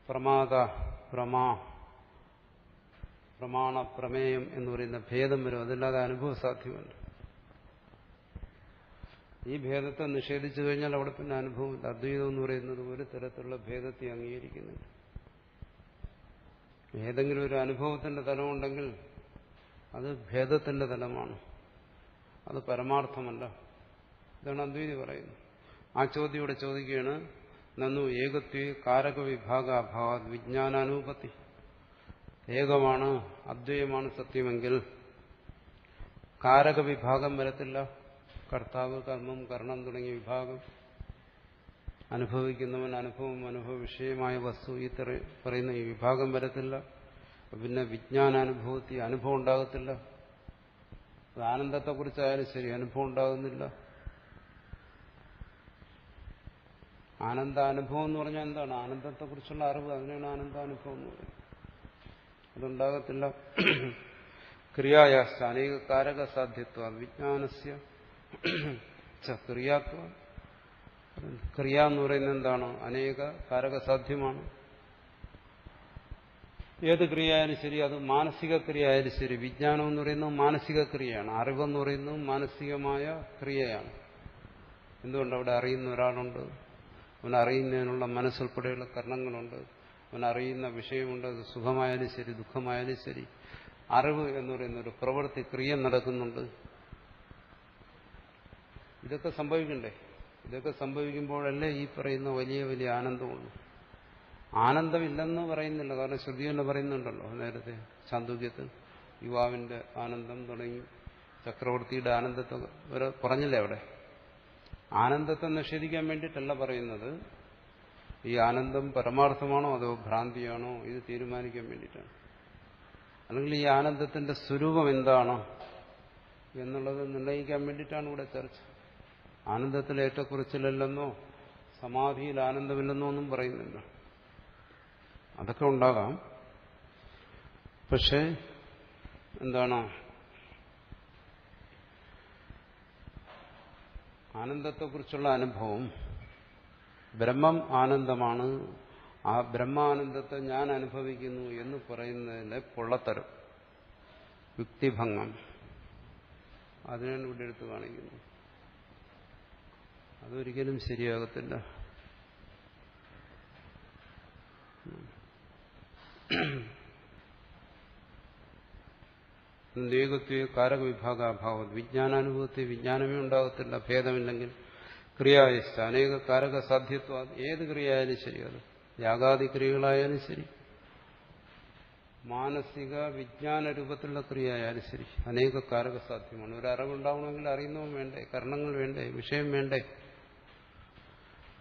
പ്രമാദ പ്രമാണ പ്രമേയം എന്ന് പറയുന്ന ഭേദം വരും. അതല്ലാതെ അനുഭവ സാധ്യമല്ല. ഈ ഭേദത്തെ നിഷേധിച്ചു കഴിഞ്ഞാൽ അവിടെ പിന്നെ അനുഭവമില്ല. അദ്വൈതം എന്ന് പറയുന്നത് ഒരു തരത്തിലുള്ള ഭേദത്തെ അംഗീകരിക്കുന്നില്ല. ഏതെങ്കിലും ഒരു അനുഭവത്തിന്റെ തലമുണ്ടെങ്കിൽ അത് ഭേദത്തിന്റെ തലമാണ്, അത് പരമാർത്ഥമല്ല. ഇതാണ് അദ്വൈതി പറയുന്നത്. ആ ചോദ്യം ഇവിടെ ചോദിക്കുകയാണ്, നന്നു ഏകത്വേ കാരക വിഭാഗ അഭാവ വിജ്ഞാനാനുപത്തി. ഏകമാണ്, അദ്വൈതമാണ് സത്യമെങ്കിൽ കാരക വിഭാഗം വരത്തില്ല. കർത്താവ്, കർമ്മം, കരണം തുടങ്ങിയ വിഭാഗം, അനുഭവിക്കുന്നവൻ, അനുഭവം, അനുഭവ വിഷയമായ വസ്തു, ഈ പറയുന്ന ഈ വിഭാഗം വരത്തില്ല. പിന്നെ വിജ്ഞാനാനുഭവത്തിൽ അനുഭവം ഉണ്ടാകത്തില്ല. അത് ആനന്ദത്തെക്കുറിച്ചായാലും ശരി അനുഭവം ഉണ്ടാകുന്നില്ല. ആനന്ദാനുഭവം എന്ന് പറഞ്ഞാൽ എന്താണ്? ആനന്ദത്തെക്കുറിച്ചുള്ള അറിവ്, അതിനാണ് ആനന്ദാനുഭവം എന്ന് പറയുന്നത്. അതുണ്ടാകത്തില്ല. ക്രിയായാശ്ച അനേക കാരക സാധ്യത്വ വിജ്ഞാനസ്യ ക്രിയാത്വ. ക്രിയ എന്ന് പറയുന്നത് എന്താണ്? അനേക കാരക സാധ്യമാണ്. ഏത് ക്രിയയായാലും ശരി, അത് മാനസിക ക്രിയ ആയാലും ശരി. വിജ്ഞാനം എന്ന് പറയുന്നത് മാനസിക ക്രിയയാണ്, അറിവെന്ന് പറയുന്നത് മാനസികമായ ക്രിയയാണ്. എന്തുകൊണ്ട്? അവിടെ അറിയുന്ന ഒരാളുണ്ട്, അവൻ അറിയുന്നതിനുള്ള മനസ്സുൾപ്പെടെയുള്ള കർണങ്ങളുണ്ട്, അവൻ അറിയുന്ന വിഷയമുണ്ട്. അത് സുഖമായാലും ശരി ദുഃഖമായാലും ശരി, അറിവ് എന്ന് പറയുന്ന ഒരു പ്രവൃത്തി, ക്രിയ നടക്കുന്നുണ്ട്. ഇതൊക്കെ സംഭവിക്കണ്ടേ? ഇതൊക്കെ സംഭവിക്കുമ്പോഴല്ലേ ഈ പറയുന്ന വലിയ വലിയ ആനന്ദമുള്ളൂ. ആനന്ദമില്ലെന്ന് പറയുന്നില്ല, കാരണം ശ്രുതി തന്നെ പറയുന്നുണ്ടല്ലോ. നേരത്തെ ചാന്ദോഗ്യത്തിൽ യുവാവിന്റെ ആനന്ദം തുടങ്ങി ചക്രവർത്തിയുടെ ആനന്ദത്തെ വരെ പറഞ്ഞില്ലേ അവിടെ. ആനന്ദത്തെ നിഷേധിക്കാൻ വേണ്ടിയിട്ടല്ല പറയുന്നത്. ഈ ആനന്ദം പരമാർത്ഥമാണോ അതോ ഭ്രാന്തിയാണോ ഇത് തീരുമാനിക്കാൻ വേണ്ടിയിട്ടാണ്. അല്ലെങ്കിൽ ഈ ആനന്ദത്തിന്റെ സ്വരൂപം എന്താണോ എന്നുള്ളത് നിർണ്ണയിക്കാൻ വേണ്ടിയിട്ടാണ് ഇവിടെ ചർച്ച. ആനന്ദത്തിൽ ഏറ്റക്കുറച്ചിലല്ലെന്നോ സമാധിയിൽ ആനന്ദമില്ലെന്നോ ഒന്നും പറയുന്നില്ല. അതൊക്കെ ഉണ്ടാകാം. പക്ഷേ എന്താണ്? ആനന്ദത്തെക്കുറിച്ചുള്ള അനുഭവം, ബ്രഹ്മം ആനന്ദമാണ്, ആ ബ്രഹ്മാനന്ദത്തെ ഞാൻ അനുഭവിക്കുന്നു എന്ന് പറയുന്നതിലെ പൊള്ളത്തരം, യുക്തിഭംഗം, അതിനാണ് ഇവിടെ എടുത്ത് കാണിക്കുന്നത്. അതൊരിക്കലും ശരിയാകത്തില്ല. ഏകത്വ കാരക വിഭാഗാഭാവം വിജ്ഞാനാനുഭവത്തിൽ വിജ്ഞാനമേ ഉണ്ടാകത്തില്ല ഭേദമില്ലെങ്കിൽ. ക്രിയായസ്ഥ അനേക കാരക സാധ്യത്വം. ഏത് ക്രിയയായാലും ശരി, അത് യാഗാദി ക്രിയകളായാലും ശരി, മാനസിക വിജ്ഞാന രൂപത്തിലുള്ള ക്രിയയായാലും ശരി, അനേക കാരക സാധ്യമാണ്. ഒരു അറിവുണ്ടാവണമെങ്കിൽ അറിയുന്നവൻ വേണ്ടേ, കർണങ്ങൾ വേണ്ടേ, വിഷയം വേണ്ടേ.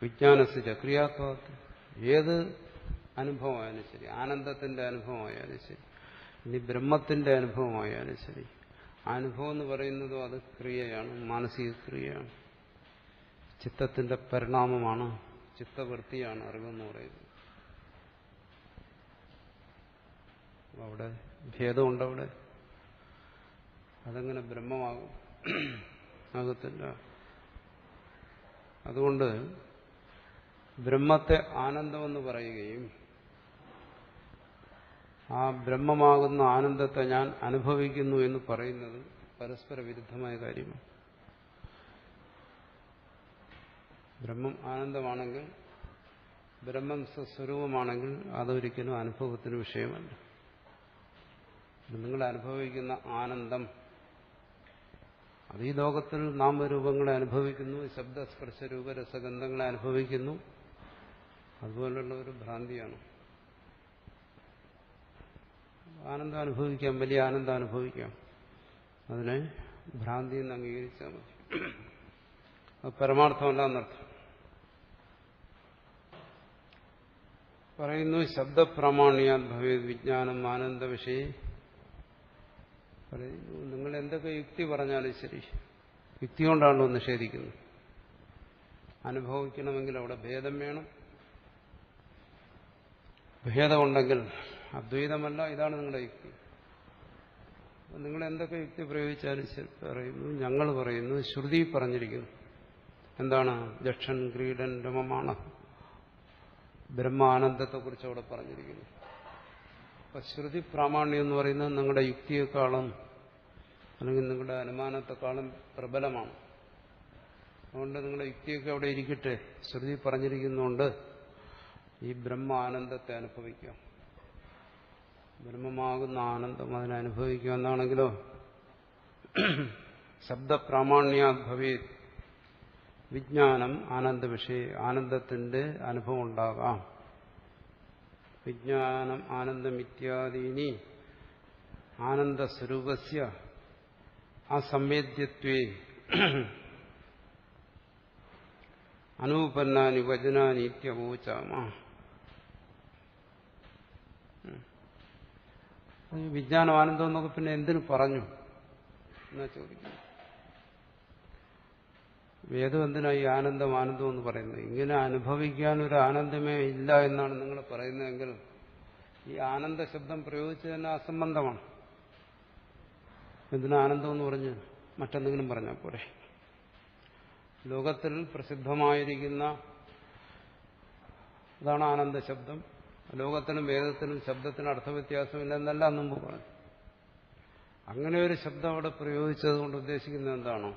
വിജ്ഞാനസിച്ച ക്രിയാത്വത്തിൽ ഏത് അനുഭവമായാലും ശരി, ആനന്ദത്തിന്റെ അനുഭവമായാലും ശരി, ഇനി ബ്രഹ്മത്തിന്റെ അനുഭവമായാലും ശരി, അനുഭവം എന്ന് പറയുന്നതും അത് ക്രിയയാണ്, മാനസിക ക്രിയയാണ്, ചിത്തത്തിന്റെ പരിണാമമാണ്, ചിത്തവൃത്തിയാണ് അറിവെന്ന് പറയുന്നത്. അവിടെ ഭേദമുണ്ട്. അവിടെ അതെങ്ങനെ ബ്രഹ്മമാകും? ആകത്തില്ല. അതുകൊണ്ട് ബ്രഹ്മത്തെ ആനന്ദമെന്ന് പറയുകയും ആ ബ്രഹ്മമാകുന്ന ആനന്ദത്തെ ഞാൻ അനുഭവിക്കുന്നു എന്ന് പറയുന്നത് പരസ്പര വിരുദ്ധമായ കാര്യമാണ്. ബ്രഹ്മം ആനന്ദമാണെങ്കിൽ, ബ്രഹ്മം സ്വസ്വരൂപമാണെങ്കിൽ അതൊരിക്കലും അനുഭവത്തിന് വിഷയമല്ല. നിങ്ങൾ അനുഭവിക്കുന്ന ആനന്ദം അത് ഈ ലോകത്തിൽ നാമരൂപങ്ങളെ അനുഭവിക്കുന്നു, ശബ്ദസ്പർശ രൂപരസഗന്ധങ്ങളെ അനുഭവിക്കുന്നു, അതുപോലുള്ള ഒരു ഭ്രാന്തിയാണ്. ആനന്ദം അനുഭവിക്കാം, വലിയ ആനന്ദം അനുഭവിക്കാം, അതിനെ ഭ്രാന്തി എന്ന് അംഗീകരിച്ചാൽ മതി. അത് പരമാർത്ഥമല്ല എന്നർത്ഥം. പറയുന്നു ശബ്ദപ്രാമാണ്യാത് ഭവേത് വിജ്ഞാനം ആനന്ദ വിഷയ. പറയുന്നു നിങ്ങൾ എന്തൊക്കെ യുക്തി പറഞ്ഞാലും ശരി, യുക്തി കൊണ്ടാണല്ലോ നിഷേധിക്കുന്നത്. അനുഭവിക്കണമെങ്കിൽ അവിടെ ഭേദം വേണം. ഭേദമുണ്ടെങ്കിൽ അദ്വൈതമല്ല, ഇതാണ് നിങ്ങളുടെ യുക്തി. നിങ്ങൾ എന്തൊക്കെ യുക്തി പ്രയോഗിച്ചാലും പറയുന്നു, ഞങ്ങൾ പറയുന്നു, ശ്രുതി പറഞ്ഞിരിക്കുന്നു. എന്താണ്? ജക്ഷൻ ക്രീഡൻ രമമാണ് ബ്രഹ്മാനന്ദത്തെക്കുറിച്ച് അവിടെ പറഞ്ഞിരിക്കുന്നു. അപ്പൊ ശ്രുതി പ്രാമാണ്യം എന്ന് പറയുന്നത് നിങ്ങളുടെ യുക്തിയെക്കാളും അല്ലെങ്കിൽ നിങ്ങളുടെ അനുമാനത്തെക്കാളും പ്രബലമാണ്. അതുകൊണ്ട് നിങ്ങളുടെ യുക്തിയൊക്കെ അവിടെ ഇരിക്കട്ടെ, ശ്രുതി പറഞ്ഞിരിക്കുന്നുണ്ട് ഈ ബ്രഹ്മാനന്ദത്തെ അനുഭവിക്കാം, ബ്രഹ്മമാകുന്ന ആനന്ദം അതിനെ അനുഭവിക്കുക എന്നാണെങ്കിലോ ശബ്ദപ്രാമാണ്യാത് ഭവേത് വിജ്ഞാനം ആനന്ദ വിഷയ, ആനന്ദത്തിന്റെ അനുഭവം ഉണ്ടാകാം. വിജ്ഞാനം ആനന്ദമിത്യാദീനി ആനന്ദസ്വരൂപസ്യ അസംവേദ്യത്വേ അനൂപന്നാനി വചനാനി ഇത്യവോചാമ. വിജ്ഞാനം ആനന്ദം എന്നൊക്കെ പിന്നെ എന്തിനു പറഞ്ഞു എന്നാ ചോദിക്കുന്നു. വേദം എന്തിനാ ഈ ആനന്ദം ആനന്ദം എന്ന് പറയുന്നത്? ഇങ്ങനെ അനുഭവിക്കാൻ ഒരു ആനന്ദമേ ഇല്ല എന്നാണ് നിങ്ങൾ പറയുന്നതെങ്കിൽ ഈ ആനന്ദ ശബ്ദം പ്രയോഗിച്ചത് തന്നെ അസംബന്ധമാണ്. എന്തിനാ ആനന്ദം എന്ന് പറഞ്ഞ് മറ്റെന്തെങ്കിലും പറഞ്ഞാൽ പോരെ? ലോകത്തിൽ പ്രസിദ്ധമായിരിക്കുന്ന അതാണ് ആനന്ദ ശബ്ദം. ലോകത്തിനും വേദത്തിനും ശബ്ദത്തിന് അർത്ഥവ്യത്യാസമില്ല എന്നെല്ലാം മുമ്പ് പറഞ്ഞു. അങ്ങനെ ഒരു ശബ്ദം അവിടെ പ്രയോഗിച്ചത് കൊണ്ട് ഉദ്ദേശിക്കുന്നത് എന്താണോ?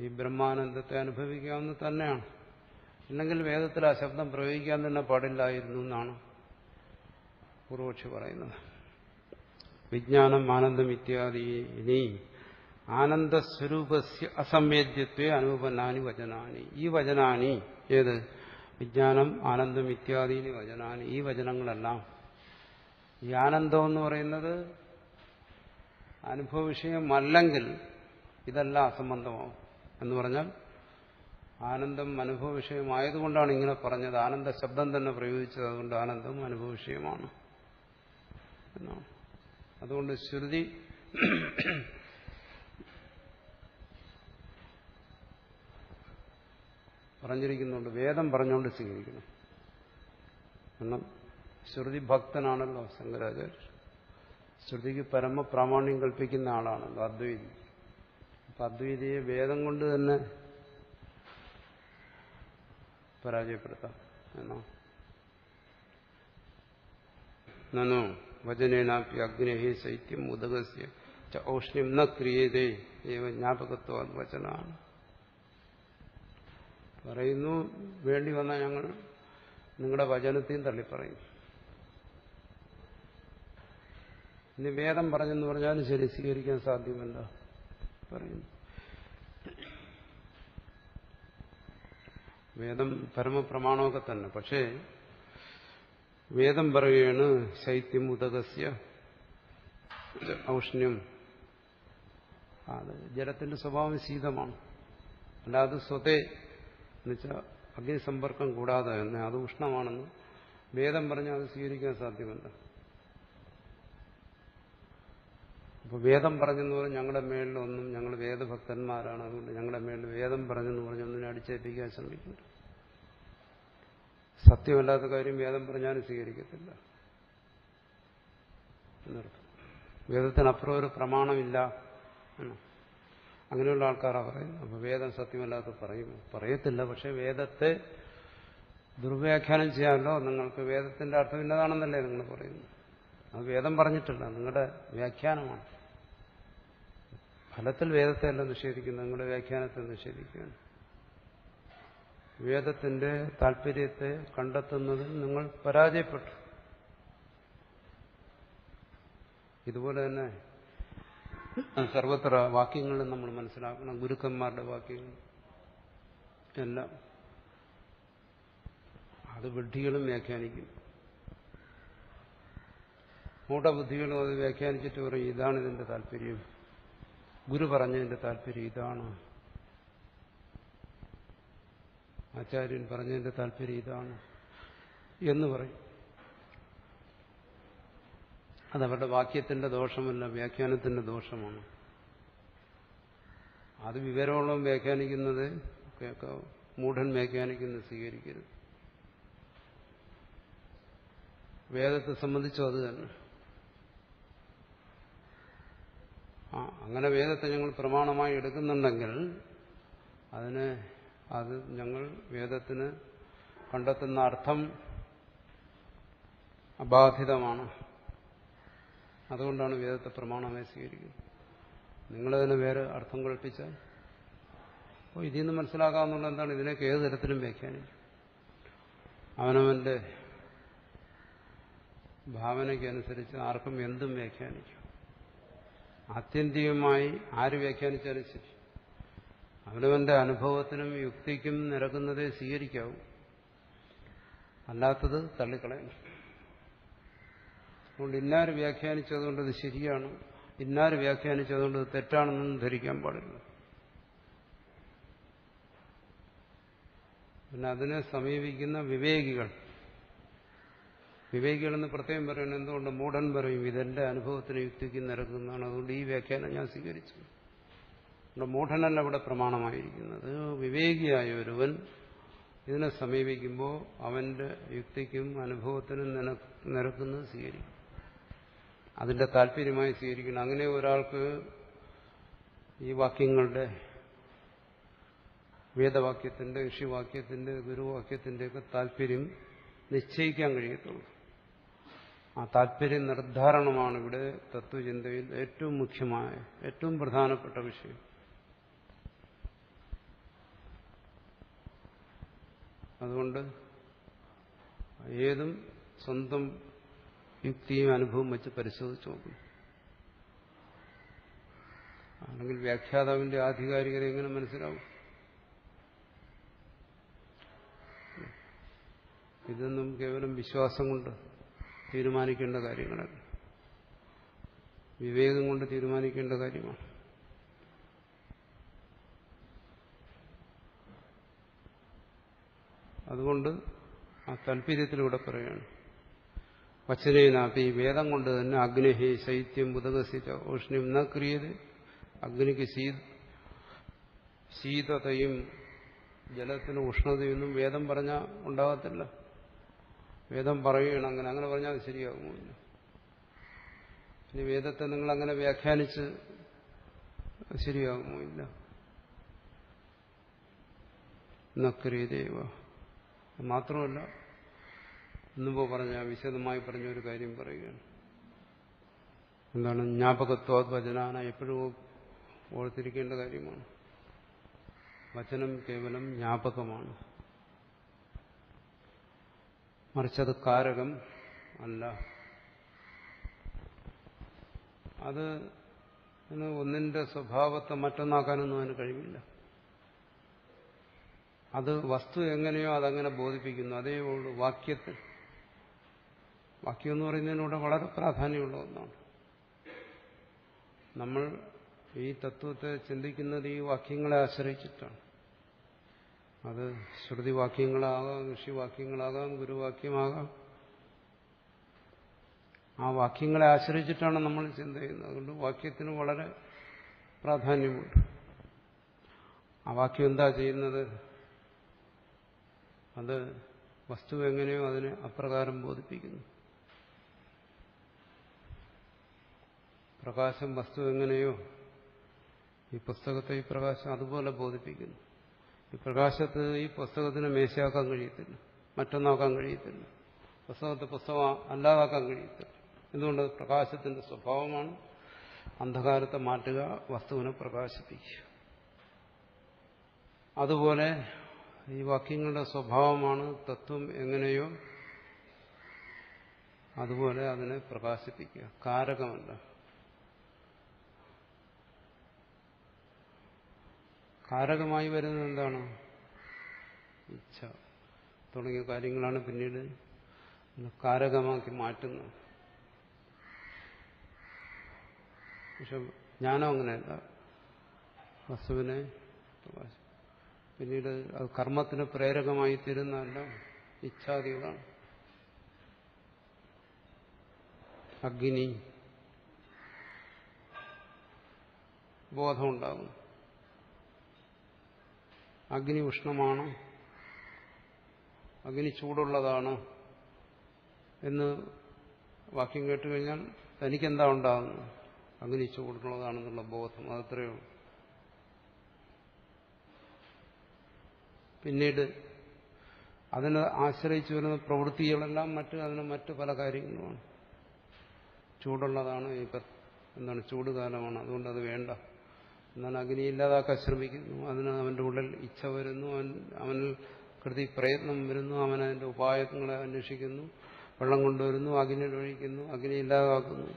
ഈ ബ്രഹ്മാനന്ദത്തെ അനുഭവിക്കാവുന്ന തന്നെയാണ്. ഇല്ലെങ്കിൽ വേദത്തിൽ ആ ശബ്ദം പ്രയോഗിക്കാൻ തന്നെ പാടില്ലായിരുന്നു എന്നാണ് പൂർവക്ഷി പറയുന്നത്. വിജ്ഞാനം ആനന്ദം ഇത്യാദി ഇനി ആനന്ദസ്വരൂപസ്യ അസംവേദ്യത്വേ അനുപന്നാനി വചനാനി. ഈ വചനാനി ഏത്? വിജ്ഞാനം ആനന്ദം ഇത്യാദീനി വചനാനി. ഈ വചനങ്ങളെല്ലാം ഈ ആനന്ദം എന്ന് പറയുന്നത് അനുഭവ വിഷയമല്ലെങ്കിൽ ഇതെല്ലാം അസംബന്ധമാവും. എന്ന് പറഞ്ഞാൽ ആനന്ദം അനുഭവ വിഷയമായതുകൊണ്ടാണ് ഇങ്ങനെ പറഞ്ഞത്. ആനന്ദ ശബ്ദം തന്നെ പ്രയോഗിച്ചത്, അതുകൊണ്ട് ആനന്ദം അനുഭവ വിഷയമാണ് എന്നാണ്. അതുകൊണ്ട് ശ്രുതി പറഞ്ഞിരിക്കുന്നുണ്ട്, വേദം പറഞ്ഞുകൊണ്ട് സ്വീകരിക്കണം. കാരണം ശ്രുതി ഭക്തനാണല്ലോ ശങ്കരാചാര്യർ. ശ്രുതിക്ക് പരമപ്രാമാണ്യം കൽപ്പിക്കുന്ന ആളാണല്ലോ അദ്വൈതി. അപ്പൊ അദ്വൈതിയെ വേദം കൊണ്ട് തന്നെ പരാജയപ്പെടുത്താം എന്നോ. നനോ വചനേനാപ്പി അഗ്നേഹി ശൈത്യം ഉദകസ്യ ഔഷ്ണ്യം ന ക്രിയതേ ഏവ ജ്ഞാപകത്വം വചനാണ് പറയുന്നു. വേണ്ടി വന്നാൽ ഞങ്ങൾ നിങ്ങളുടെ വചനത്തെയും തള്ളിപ്പറയും. ഇനി വേദം പറഞ്ഞെന്ന് പറഞ്ഞാലും ശരി, സ്വീകരിക്കാൻ സാധ്യമല്ല പറയുന്നു. വേദം പരമപ്രമാണമൊക്കെ തന്നെ. പക്ഷേ വേദം പറയുകയാണ് ശൈത്യം ഉദകസ്യ ഔഷ്ണ്യം. അത് ജലത്തിന്റെ സ്വഭാവം ശീതമാണ്. അല്ലാതെ സ്വതേ എന്നുവെച്ചാൽ അഗ്നിസമ്പർക്കം കൂടാതെ തന്നെ അത് ഉഷ്ണമാണെന്ന് വേദം പറഞ്ഞാൽ അത് സ്വീകരിക്കാൻ സാധ്യമല്ല. അപ്പോൾ വേദം പറഞ്ഞെന്ന് പറഞ്ഞാൽ ഞങ്ങളുടെ മേളിലൊന്നും, ഞങ്ങൾ വേദഭക്തന്മാരാണ്, അതുകൊണ്ട് ഞങ്ങളുടെ മേളിൽ വേദം പറഞ്ഞെന്ന് പറഞ്ഞൊന്നിനെ അടിച്ചേൽപ്പിക്കാൻ ശ്രമിക്കുന്നു. സത്യമല്ലാത്ത കാര്യം വേദം പറഞ്ഞാലും സ്വീകരിക്കത്തില്ല എന്നർത്ഥം. വേദത്തിനപ്പുറം ഒരു പ്രമാണമില്ല എന്ന് അങ്ങനെയുള്ള ആൾക്കാരാണ് പറയുന്നത്. അപ്പോൾ വേദം സത്യമല്ലാത്ത പറയത്തില്ല. പക്ഷെ വേദത്തെ ദുർവ്യാഖ്യാനം ചെയ്യാമല്ലോ. നിങ്ങൾക്ക് വേദത്തിന്റെ അർത്ഥം ഇന്നതാണെന്നല്ലേ നിങ്ങൾ പറയുന്നു. അത് വേദം പറഞ്ഞിട്ടില്ല, നിങ്ങളുടെ വ്യാഖ്യാനമാണ്. ഫലത്തിൽ വേദത്തെ അല്ല നിഷേധിക്കുന്നത്, നിങ്ങളുടെ വ്യാഖ്യാനത്തെ നിഷേധിക്കുകയാണ്. വേദത്തിന്റെ താല്പര്യത്തെ കണ്ടെത്തുന്നതിൽ നിങ്ങൾ പരാജയപ്പെട്ടു. ഇതുപോലെ തന്നെ സർവത്ര വാക്യങ്ങളും നമ്മൾ മനസ്സിലാക്കണം. ഗുരുക്കന്മാരുടെ വാക്യങ്ങൾ എല്ലാം അത് വിഡ്ഢികളും വ്യാഖ്യാനിക്കും. മൂഢബുദ്ധികളും അത് വ്യാഖ്യാനിച്ചിട്ട് പറയും ഇതാണ് ഇതിന്റെ താല്പര്യം, ഗുരു പറഞ്ഞതിന്റെ താല്പര്യം ഇതാണ്, ആചാര്യൻ പറഞ്ഞതിന്റെ താല്പര്യം ഇതാണ് എന്ന് പറയും. അതവരുടെ വാക്യത്തിന്റെ ദോഷമല്ല, വ്യാഖ്യാനത്തിന്റെ ദോഷമാണ്. അത് വിവരമുള്ളവൻ വ്യാഖ്യാനിക്കുന്നത് കേൾക്കാവും, മൂഢൻ വ്യാഖ്യാനിക്കുന്നത് സ്വീകരിക്കരുത്. വേദത്തെ സംബന്ധിച്ചും അത് തന്നെ. അങ്ങനെ വേദത്തെ ഞങ്ങൾ പ്രമാണമായി എടുക്കുന്നുണ്ടെങ്കിൽ അത് ഞങ്ങൾ വേദത്തിന് കണ്ടെത്തുന്ന അർത്ഥം അബാധിതമാണ്. അതുകൊണ്ടാണ് വേദത്തെ പ്രമാണമായി സ്വീകരിക്കുന്നത്. നിങ്ങളതിന് വേറെ അർത്ഥം കൽപ്പിച്ചാൽ അപ്പോൾ ഇതിൽ നിന്ന് മനസ്സിലാക്കാവുന്ന എന്താണ്, ഇതിനൊക്കെ ഏത് തരത്തിലും വ്യാഖ്യാനിക്കും. അവനവന്റെ ഭാവനയ്ക്കനുസരിച്ച് ആർക്കും എന്തും വ്യാഖ്യാനിക്കും. ആത്യന്തികമായി ആര് വ്യാഖ്യാനിച്ചാലും ശരി, അവനവന്റെ അനുഭവത്തിനും യുക്തിക്കും നിരക്കുന്നതേ സ്വീകരിക്കാവൂ, അല്ലാത്തത് തള്ളിക്കളയണം. അതുകൊണ്ട് ഇന്നാര് വ്യാഖ്യാനിച്ചതുകൊണ്ട് ഇത് ശരിയാണ്, ഇന്നാര് വ്യാഖ്യാനിച്ചതുകൊണ്ട് ഇത് തെറ്റാണെന്നൊന്നും ധരിക്കാൻ പാടില്ല. പിന്നെ അതിനെ സമീപിക്കുന്ന വിവേകികളെന്ന് പ്രത്യേകം പറയുന്നത് എന്തുകൊണ്ട്? മൂഢൻ പറയും ഇതെന്റെ അനുഭവത്തിന് യുക്തിക്ക് നിരക്കുന്നതാണ്, അതുകൊണ്ട് ഈ വ്യാഖ്യാനം ഞാൻ സ്വീകരിച്ചു. മൂഢനല്ല ഇവിടെ പ്രമാണമായിരിക്കുന്നത്. വിവേകിയായ ഒരുവൻ ഇതിനെ സമീപിക്കുമ്പോൾ അവന്റെ യുക്തിക്കും അനുഭവത്തിനും നിരക്കുന്നത് സ്വീകരിക്കും, അതിന്റെ താല്പര്യമായി സ്വീകരിക്കണം. അങ്ങനെ ഒരാൾക്ക് ഈ വാക്യങ്ങളുടെ, വേദവാക്യത്തിന്റെ, ഋഷിവാക്യത്തിന്റെ, ഗുരുവാക്യത്തിന്റെയൊക്കെ താല്പര്യം നിശ്ചയിക്കാൻ കഴിയത്തുള്ളൂ. ആ താല്പര്യ നിർദ്ധാരണമാണ് ഇവിടെ തത്വചിന്തയിൽ ഏറ്റവും മുഖ്യമായ, ഏറ്റവും പ്രധാനപ്പെട്ട വിഷയം. അതുകൊണ്ട് ഏതും സ്വന്തം യുക്തിയും അനുഭവം വെച്ച് പരിശോധിച്ച് നോക്കും. അല്ലെങ്കിൽ വ്യാഖ്യാതാവിന്റെ ആധികാരികത എങ്ങനെ മനസ്സിലാവും? ഇതൊന്നും കേവലം വിശ്വാസം കൊണ്ട് തീരുമാനിക്കേണ്ട കാര്യങ്ങളല്ല, വിവേകം കൊണ്ട് തീരുമാനിക്കേണ്ട കാര്യമാണ്. അതുകൊണ്ട് ആ താല്പര്യത്തിലൂടെ പറയുകയാണ്, വചനേനാപി, വേദം കൊണ്ട് തന്നെ അഗ്നിഹി ശൈത്യം ഉദകസിച്ച ഊഷ്ണ്യം ന ക്രിയതേ. അഗ്നിക്ക് ശീതതയും ജലത്തിന് ഉഷ്ണതയൊന്നും വേദം പറഞ്ഞാൽ ഉണ്ടാകത്തില്ല. വേദം പറയുകയാണ് അങ്ങനെ പറഞ്ഞാൽ അത് ശരിയാകുമില്ല. ഇനി വേദത്തെ നിങ്ങൾ അങ്ങനെ വ്യാഖ്യാനിച്ച് ശരിയാകുമില്ല. നക്രിയതേവ. മാത്രമല്ല, മുമ്പ് വിശദമായി പറഞ്ഞ ഒരു കാര്യം പറയുകയാണ്. എന്താണ്? ജ്ഞാപകത്വാദ് വചനാന. എപ്പോഴും ഓർത്തിരിക്കേണ്ട കാര്യമാണ്. വചനം കേവലം ജ്ഞാപകമാണ്, മറിച്ചത് കാരകം അല്ല. അത് ഒന്നിന്റെ സ്വഭാവത്തെ മറ്റൊന്നാക്കാനൊന്നും അതിന് കഴിവില്ല. അത് വസ്തു എങ്ങനെയോ അതങ്ങനെ ബോധിപ്പിക്കുന്നു, അതേ ഉള്ളൂ. വാക്യം എന്ന് പറയുന്നതിനൂടെ വളരെ പ്രാധാന്യമുള്ള ഒന്നാണ്. നമ്മൾ ഈ തത്വത്തെ ചിന്തിക്കുന്നത് ഈ വാക്യങ്ങളെ ആശ്രയിച്ചിട്ടാണ്. അത് ശ്രുതിവാക്യങ്ങളാകാം, ഋഷിവാക്യങ്ങളാകാം, ഗുരുവാക്യമാകാം. ആ വാക്യങ്ങളെ ആശ്രയിച്ചിട്ടാണ് നമ്മൾ ചിന്ത ചെയ്യുന്നത്. അതുകൊണ്ട് വാക്യത്തിന് വളരെ പ്രാധാന്യമുണ്ട്. ആ വാക്യം എന്താ ചെയ്യുന്നത്? അത് വസ്തു എങ്ങനെയോ അതിനെ അപ്രകാരം ബോധിപ്പിക്കുന്നു. പ്രകാശം വസ്തു എങ്ങനെയോ ഈ പുസ്തകത്തെ ഈ പ്രകാശം അതുപോലെ ബോധിപ്പിക്കുന്നു. ഈ പ്രകാശത്ത് ഈ പുസ്തകത്തിന് മേശയാക്കാൻ കഴിയത്തില്ല, മറ്റൊന്നാക്കാൻ കഴിയത്തില്ല, പുസ്തകത്തെ പുസ്തകം അല്ലാതാക്കാൻ കഴിയത്തില്ല. എന്തുകൊണ്ട്? പ്രകാശത്തിന്റെ സ്വഭാവമാണ് അന്ധകാരത്തെ മാറ്റുക, വസ്തുവിനെ പ്രകാശിപ്പിക്കുക. അതുപോലെ ഈ വാക്യങ്ങളുടെ സ്വഭാവമാണ് തത്വം എങ്ങനെയോ അതുപോലെ അതിനെ പ്രകാശിപ്പിക്കുക, കാരകമല്ല. കാരകമായി വരുന്നത് എന്താണ്? ഇച്ഛ തുടങ്ങിയ കാര്യങ്ങളാണ് പിന്നീട് കാരകമാക്കി മാറ്റുന്നത്. പക്ഷെ ജ്ഞാനം അങ്ങനെയല്ല. വസ്തുവിനെ പിന്നീട് അത് കർമ്മത്തിന് പ്രേരകമായി തീരുന്നതല്ല, ഇച്ഛാദികളാണ്. അഗ്നി ബോധമുണ്ടാകും. അഗ്നി ഉഷ്ണമാണ്, അഗ്നി ചൂടുള്ളതാണ് എന്ന് വാക്യം കേട്ടുകഴിഞ്ഞാൽ തനിക്കെന്താ ഉണ്ടാകുന്നത്? അഗ്നി ചൂടുള്ളതാണെന്നുള്ള ബോധം, അതത്രയേ ഉള്ളൂ. പിന്നീട് അതിനെ ആശ്രയിച്ചു വരുന്ന പ്രവൃത്തികളെല്ലാം മറ്റ് പല കാര്യങ്ങളുമാണ്. ചൂടുള്ളതാണ്, ഇപ്പം എന്താണ് ചൂടുകാലമാണ്, അതുകൊണ്ട് അത് വേണ്ട, എന്നാൽ അഗ്നി ഇല്ലാതാക്കാൻ ശ്രമിക്കുന്നു. അതിന് അവന്റെ ഉള്ളിൽ ഇച്ഛ വരുന്നു, അവനിൽ കൃതി പ്രയത്നം വരുന്നു, അവൻ അതിന്റെ ഉപായങ്ങളെ അന്വേഷിക്കുന്നു, വെള്ളം കൊണ്ടുവരുന്നു, അഗ്നിയിൽ ഒഴിക്കുന്നു, അഗ്നി ഇല്ലാതാക്കുന്നു.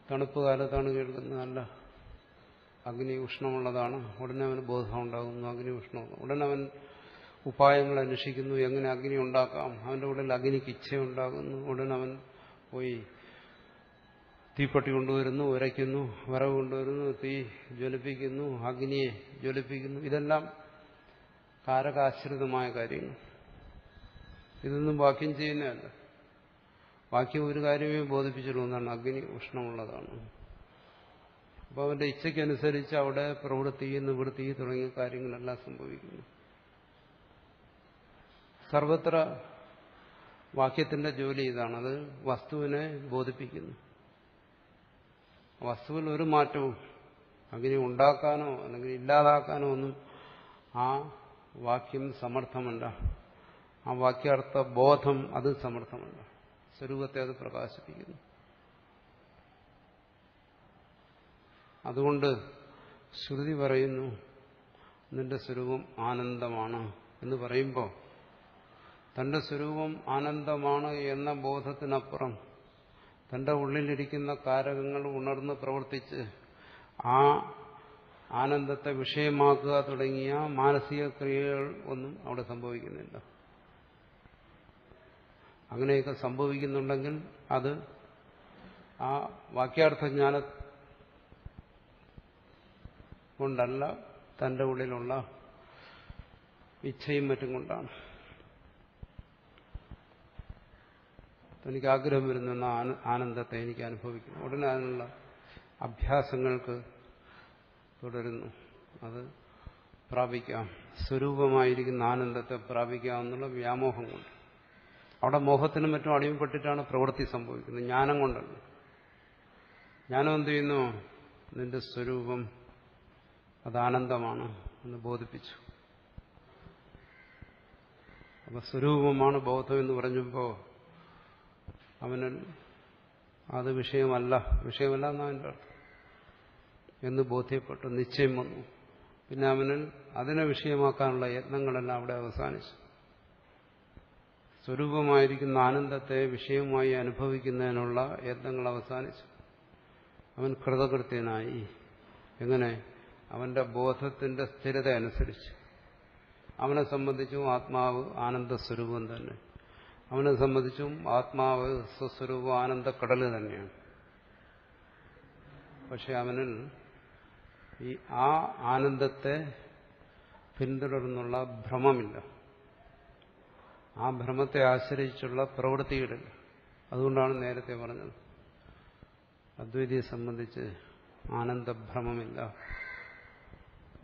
തണുപ്പ് കാലത്താണ് കേൾക്കുന്നത്, അല്ല അഗ്നി ഉഷ്ണമുള്ളതാണ്, ഉടനെ അവന് ബോധം ഉണ്ടാകുന്നു, അഗ്നി ഉഷ്ണമാണ്. ഉടനെ അവൻ ഉപായങ്ങൾ അന്വേഷിക്കുന്നു, എങ്ങനെ അഗ്നി ഉണ്ടാക്കാം. അവന്റെ ഉള്ളിൽ അഗ്നിക്ക് ഇച്ഛയുണ്ടാകുന്നു. ഉടനെ അവൻ പോയി തീപ്പെട്ടി കൊണ്ടുവരുന്നു, ഉരയ്ക്കുന്നു, വിറവ് കൊണ്ടുവരുന്നു, തീ ജ്വലിപ്പിക്കുന്നു, അഗ്നിയെ ജ്വലിപ്പിക്കുന്നു. ഇതെല്ലാം കാരകാശ്രിതമായ കാര്യങ്ങൾ. ഇതൊന്നും വാക്യം ചെയ്യുന്നതല്ല. വാക്യം ഒരു കാര്യമേ ബോധിപ്പിച്ചുള്ളൂ, എന്നാണ് അഗ്നി ഉഷ്ണമുള്ളതാണ്. അപ്പോൾ അവന്റെ ഇച്ഛയ്ക്കനുസരിച്ച് അവിടെ പ്രവൃത്തി, നിവൃത്തി തുടങ്ങിയ കാര്യങ്ങളെല്ലാം സംഭവിക്കുന്നു. സർവത്ര വാക്യത്തിന്റെ ജോലി ഇതാണ്, അത് വസ്തുവിനെ ബോധിപ്പിക്കുന്നു. വസ്തുവിൽ ഒരു മാറ്റവും അഗ്നി ഉണ്ടാക്കാനോ അല്ലെങ്കിൽ ഇല്ലാതാക്കാനോ ഒന്നും ആ വാക്യം സമർത്ഥമല്ല. ആ വാക്യാർത്ഥ ബോധം അത് സമർത്ഥമല്ല. സ്വരൂപത്തെ അത് പ്രകാശിപ്പിക്കുന്നു. അതുകൊണ്ട് ശ്രുതി പറയുന്നു നിന്റെ സ്വരൂപം ആനന്ദമാണ് എന്ന് പറയുമ്പോൾ തന്റെ സ്വരൂപം ആനന്ദമാണ് എന്ന ബോധത്തിനപ്പുറം തന്റെ ഉള്ളിലിരിക്കുന്ന കാരകങ്ങൾ ഉണർന്ന് പ്രവർത്തിച്ച് ആ ആനന്ദത്തെ വിഷയമാക്കുക തുടങ്ങിയ മാനസിക ക്രിയകൾ ഒന്നും അവിടെ സംഭവിക്കുന്നില്ല. അങ്ങനെയൊക്കെ സംഭവിക്കുന്നുണ്ടെങ്കിൽ അത് ആ വാക്യാർത്ഥജ്ഞാന കൊണ്ടല്ല, തന്റെ ഉള്ളിലുള്ള ഇച്ഛയും മറ്റും കൊണ്ടാണ്. തനിക്ക് ആഗ്രഹം വരുന്ന ആനന്ദത്തെ എനിക്ക് അനുഭവിക്കുന്നു. ഉടനെ അതിനുള്ള അഭ്യാസങ്ങൾക്ക് തുടരുന്നു. അത് പ്രാപിക്കാം, സ്വരൂപമായിരിക്കുന്ന ആനന്ദത്തെ പ്രാപിക്കാമെന്നുള്ള വ്യാമോഹം കൊണ്ട്. അവിടെ മോഹത്തിനും മറ്റും അടിമപ്പെട്ടിട്ടാണ് പ്രവൃത്തി സംഭവിക്കുന്നത്, ജ്ഞാനം കൊണ്ടല്ല. ജ്ഞാനം എന്ത് ചെയ്യുന്നു? നിന്റെ സ്വരൂപം അത് ആനന്ദമാണ് എന്ന് ബോധിപ്പിച്ചു. അപ്പൊ സ്വരൂപമാണ് ബോധം എന്ന് പറഞ്ഞപ്പോൾ അവന് അത് വിഷയമല്ല എന്നതിൻ്റെ അർത്ഥം എന്ന് ബോധ്യപ്പെട്ടു, നിശ്ചയം വന്നു. പിന്നെ അവനിൽ അതിനെ വിഷയമാക്കാനുള്ള യത്നങ്ങളെല്ലാം അവിടെ അവസാനിച്ചു. സ്വരൂപമായിരിക്കുന്ന ആനന്ദത്തെ വിഷയമായി അനുഭവിക്കുന്നതിനുള്ള യത്നങ്ങൾ അവസാനിച്ചു. അവൻ കൃതകൃത്യനായി. എങ്ങനെ? അവന്റെ ബോധത്തിന്റെ സ്ഥിരത അനുസരിച്ച്. അവനെ സംബന്ധിച്ചും ആത്മാവ് ആനന്ദസ്വരൂപം തന്നെ. അവനെ സംബന്ധിച്ചും ആത്മാവ് സ്വസ്വരൂപം ആനന്ദക്കടൽ തന്നെയാണ്. പക്ഷെ അവനിൽ ഈ ആ ആനന്ദത്തെ പിന്തുടർന്നുള്ള ഭ്രമമില്ല. ആ ഭ്രമത്തെ ആശ്രയിച്ചുള്ള പ്രവൃത്തികളില്ല. അതുകൊണ്ടാണ് നേരത്തെ പറഞ്ഞത് അദ്വൈതിയെ സംബന്ധിച്ച് ആനന്ദഭ്രമമില്ല,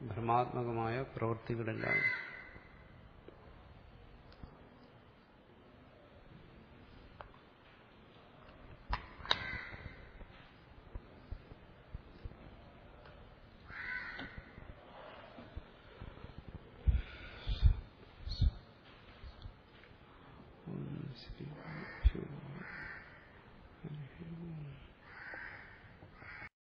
ഭ്രമാത്മകമായ പ്രവൃത്തികളില്ല.